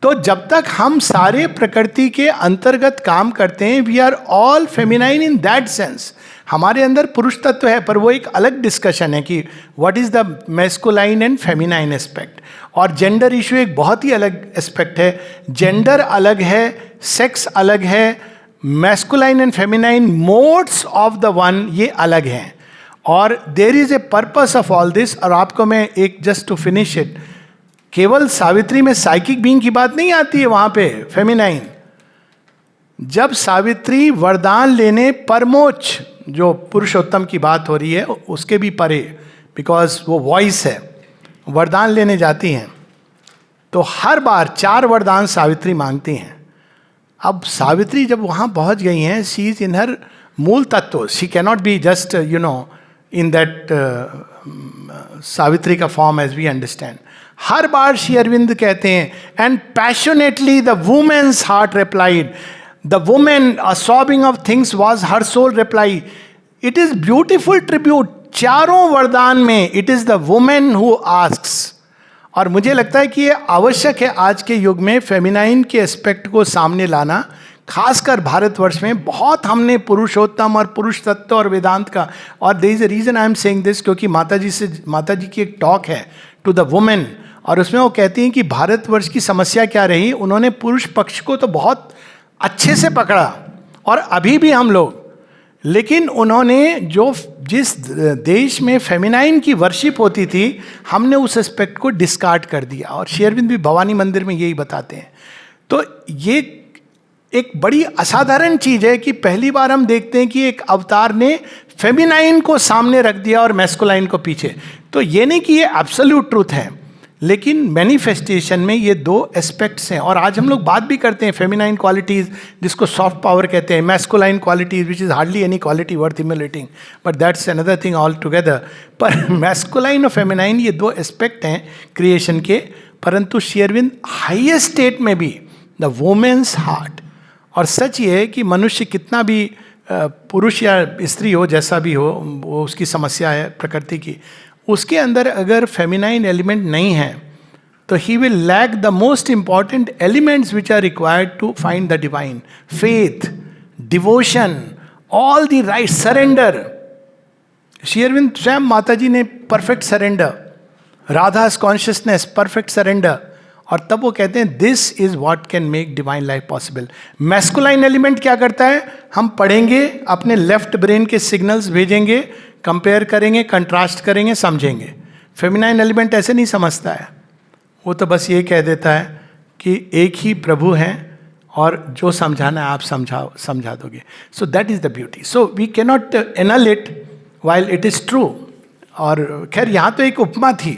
तो जब तक हम सारे प्रकृति के अंतर्गत काम करते हैं, we are all feminine in that sense. हमारे अंदर पुरुष तत्व है, पर वो एक अलग डिस्कशन है कि what is the masculine and feminine aspect. और जेंडर इशू एक बहुत ही अलग एस्पेक्ट है। जेंडर अलग है, सेक्स अलग है, masculine and feminine modes of the one ये अलग हैं। और there is a purpose of all this. और आपको मैं एक, जस्ट टू फिनिश इट, केवल सावित्री में साइकिक बीइंग की बात नहीं आती है वहां पे फेमिनाइन। जब सावित्री वरदान लेने, परमोच्च जो पुरुषोत्तम की बात हो रही है उसके भी परे, बिकॉज वो वॉइस है, वरदान लेने जाती हैं, तो हर बार 4 वरदान सावित्री मांगती हैं। अब सावित्री जब वहां पहुंच गई हैं, शी इज इन हर मूल तत्व, she cannot be just in that Savitri का फॉर्म एज वी अंडरस्टैंड। हर बार श्री अरविंद कहते हैं, and passionately the woman's heart replied, the woman a sobbing of things was her soul reply. It is beautiful tribute, चारों वरदान में it is the woman who asks. और मुझे लगता है कि ये आवश्यक है आज के युग में फेमिनाइन के एस्पेक्ट को सामने लाना, खासकर भारतवर्ष में। बहुत हमने पुरुषोत्तम और पुरुष तत्व और वेदांत का, और there is a reason I am saying this, क्योंकि माता जी की एक टॉक है टू द वुमेन, और उसमें वो कहती हैं कि भारतवर्ष की समस्या क्या रही। उन्होंने पुरुष पक्ष को तो बहुत अच्छे से पकड़ा, और अभी भी हम लोग, लेकिन उन्होंने जिस देश में फेमिनाइन की वर्शिप होती थी, हमने उस एस्पेक्ट को डिस्कार्ड कर दिया। और श्री अरविंद भी भवानी मंदिर में यही बताते हैं। तो ये एक बड़ी असाधारण चीज है कि पहली बार हम देखते हैं कि एक अवतार ने फेमिनाइन को सामने रख दिया और मैस्कुलाइन को पीछे। तो ये नहीं कि ये एब्सोल्यूट ट्रूथ है, लेकिन मैनिफेस्टेशन में ये 2 एस्पेक्ट्स हैं। और आज हम लोग बात भी करते हैं फेमिनाइन क्वालिटीज, जिसको सॉफ्ट पावर कहते हैं, masculine qualities which is hardly any quality worth emulating, but that's another thing all together. पर मैस्कुलाइन और फेमिनाइन ये 2 एस्पेक्ट हैं क्रिएशन के, परंतु श्री अरविंद हाईएस्ट स्टेट में भी द वुमेन्स हार्ट। और सच ये है कि मनुष्य कितना भी पुरुष या स्त्री हो, जैसा भी हो, वो उसकी समस्या है प्रकृति की, उसके अंदर अगर फेमिनाइन एलिमेंट नहीं है तो he will lack the most important elements which are required to find the divine. Faith, devotion, all the right, surrender. Shri Arvind स्वयं माता जी ने perfect surrender, Radha's consciousness, perfect surrender. और तब वो कहते हैं this is what can make divine life possible. Masculine element क्या करता है? हम पढ़ेंगे, अपने लेफ्ट ब्रेन के सिग्नल्स भेजेंगे, कंपेयर करेंगे, कंट्रास्ट करेंगे, समझेंगे। फेमिनाइन एलिमेंट ऐसे नहीं समझता है, वो तो बस ये कह देता है कि एक ही प्रभु हैं और जो समझाना है आप समझा दोगे। So that is the beauty. So we cannot annul it while it is true. और खैर यहाँ तो एक उपमा थी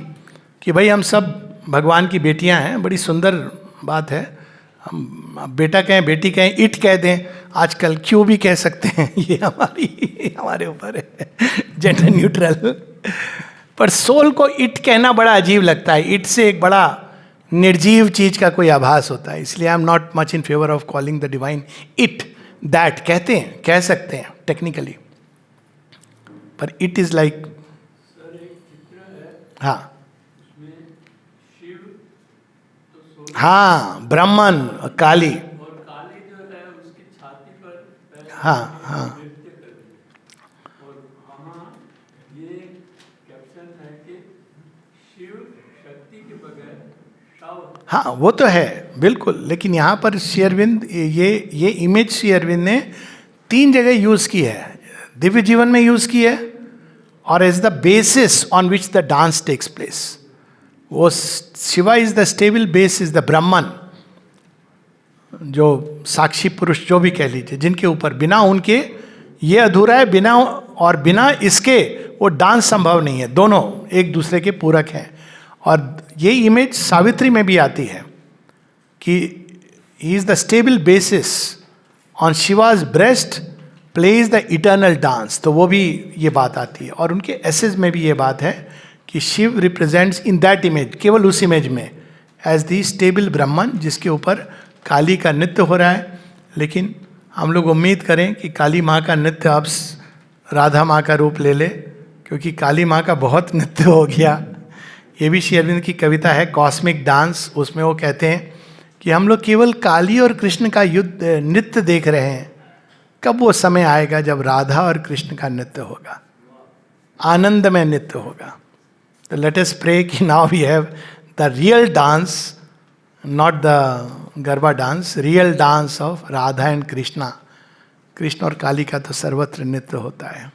कि भाई हम सब भगवान की बेटियां हैं, बड़ी सुंदर बात है। हम बेटा कहें, बेटी कहें, इट कह दें, आजकल क्यों भी कह सकते हैं, ये हमारे ऊपर है, जेंडर न्यूट्रल। पर सोल को इट कहना बड़ा अजीब लगता है। इट से एक बड़ा निर्जीव चीज का कोई आभास होता है, इसलिए आई am not much in favour of calling the divine it. That कहते हैं, कह सकते हैं टेक्निकली, पर इट इज लाइक, हाँ हाँ, ब्राह्मण और काली, और काली जो है उसकी छाती पर, हाँ हाँ, और वहाँ ये कैप्शन है कि शिव शक्ति के बगैर शव। हाँ वो तो है बिल्कुल। लेकिन यहाँ पर श्री अरविंद ये इमेज श्री अरविंद ने 3 जगह यूज की है। दिव्य जीवन में यूज की है, और as the basis on which the dance takes place. वो Shiva is the stable base, is the Brahman, जो साक्षी पुरुष जो भी कह लीजिए, जिनके ऊपर बिना उनके ये अधूरा है, बिना और बिना इसके वो डांस संभव नहीं है। दोनों एक दूसरे के पूरक हैं। और ये इमेज सावित्री में भी आती है कि he is the stable basis, on Shiva's breast plays the eternal dance. तो वो भी ये बात आती है। और उनके एसेज में भी ये बात है कि Shiv represents in that image, केवल उस इमेज में, एज दी स्टेबल ब्राह्मण जिसके ऊपर काली का नृत्य हो रहा है, लेकिन हम लोग उम्मीद करें कि काली माँ का नृत्य अब राधा माँ का रूप ले ले, क्योंकि काली माँ का बहुत नृत्य हो गया। ये भी श्री अरविंद की कविता है कॉस्मिक डांस, उसमें वो कहते हैं कि हम लोग केवल काली और कृष्ण का युद्ध नृत्य देख रहे हैं। कब वो समय आएगा जब राधा और कृष्ण का नृत्य होगा, आनंदमय नृत्य होगा। तो लेट अस प्रे कि now we have the real dance, not the garba dance, real dance of Radha and Krishna. Krishna और काली का तो सर्वत्र नृत्य होता है।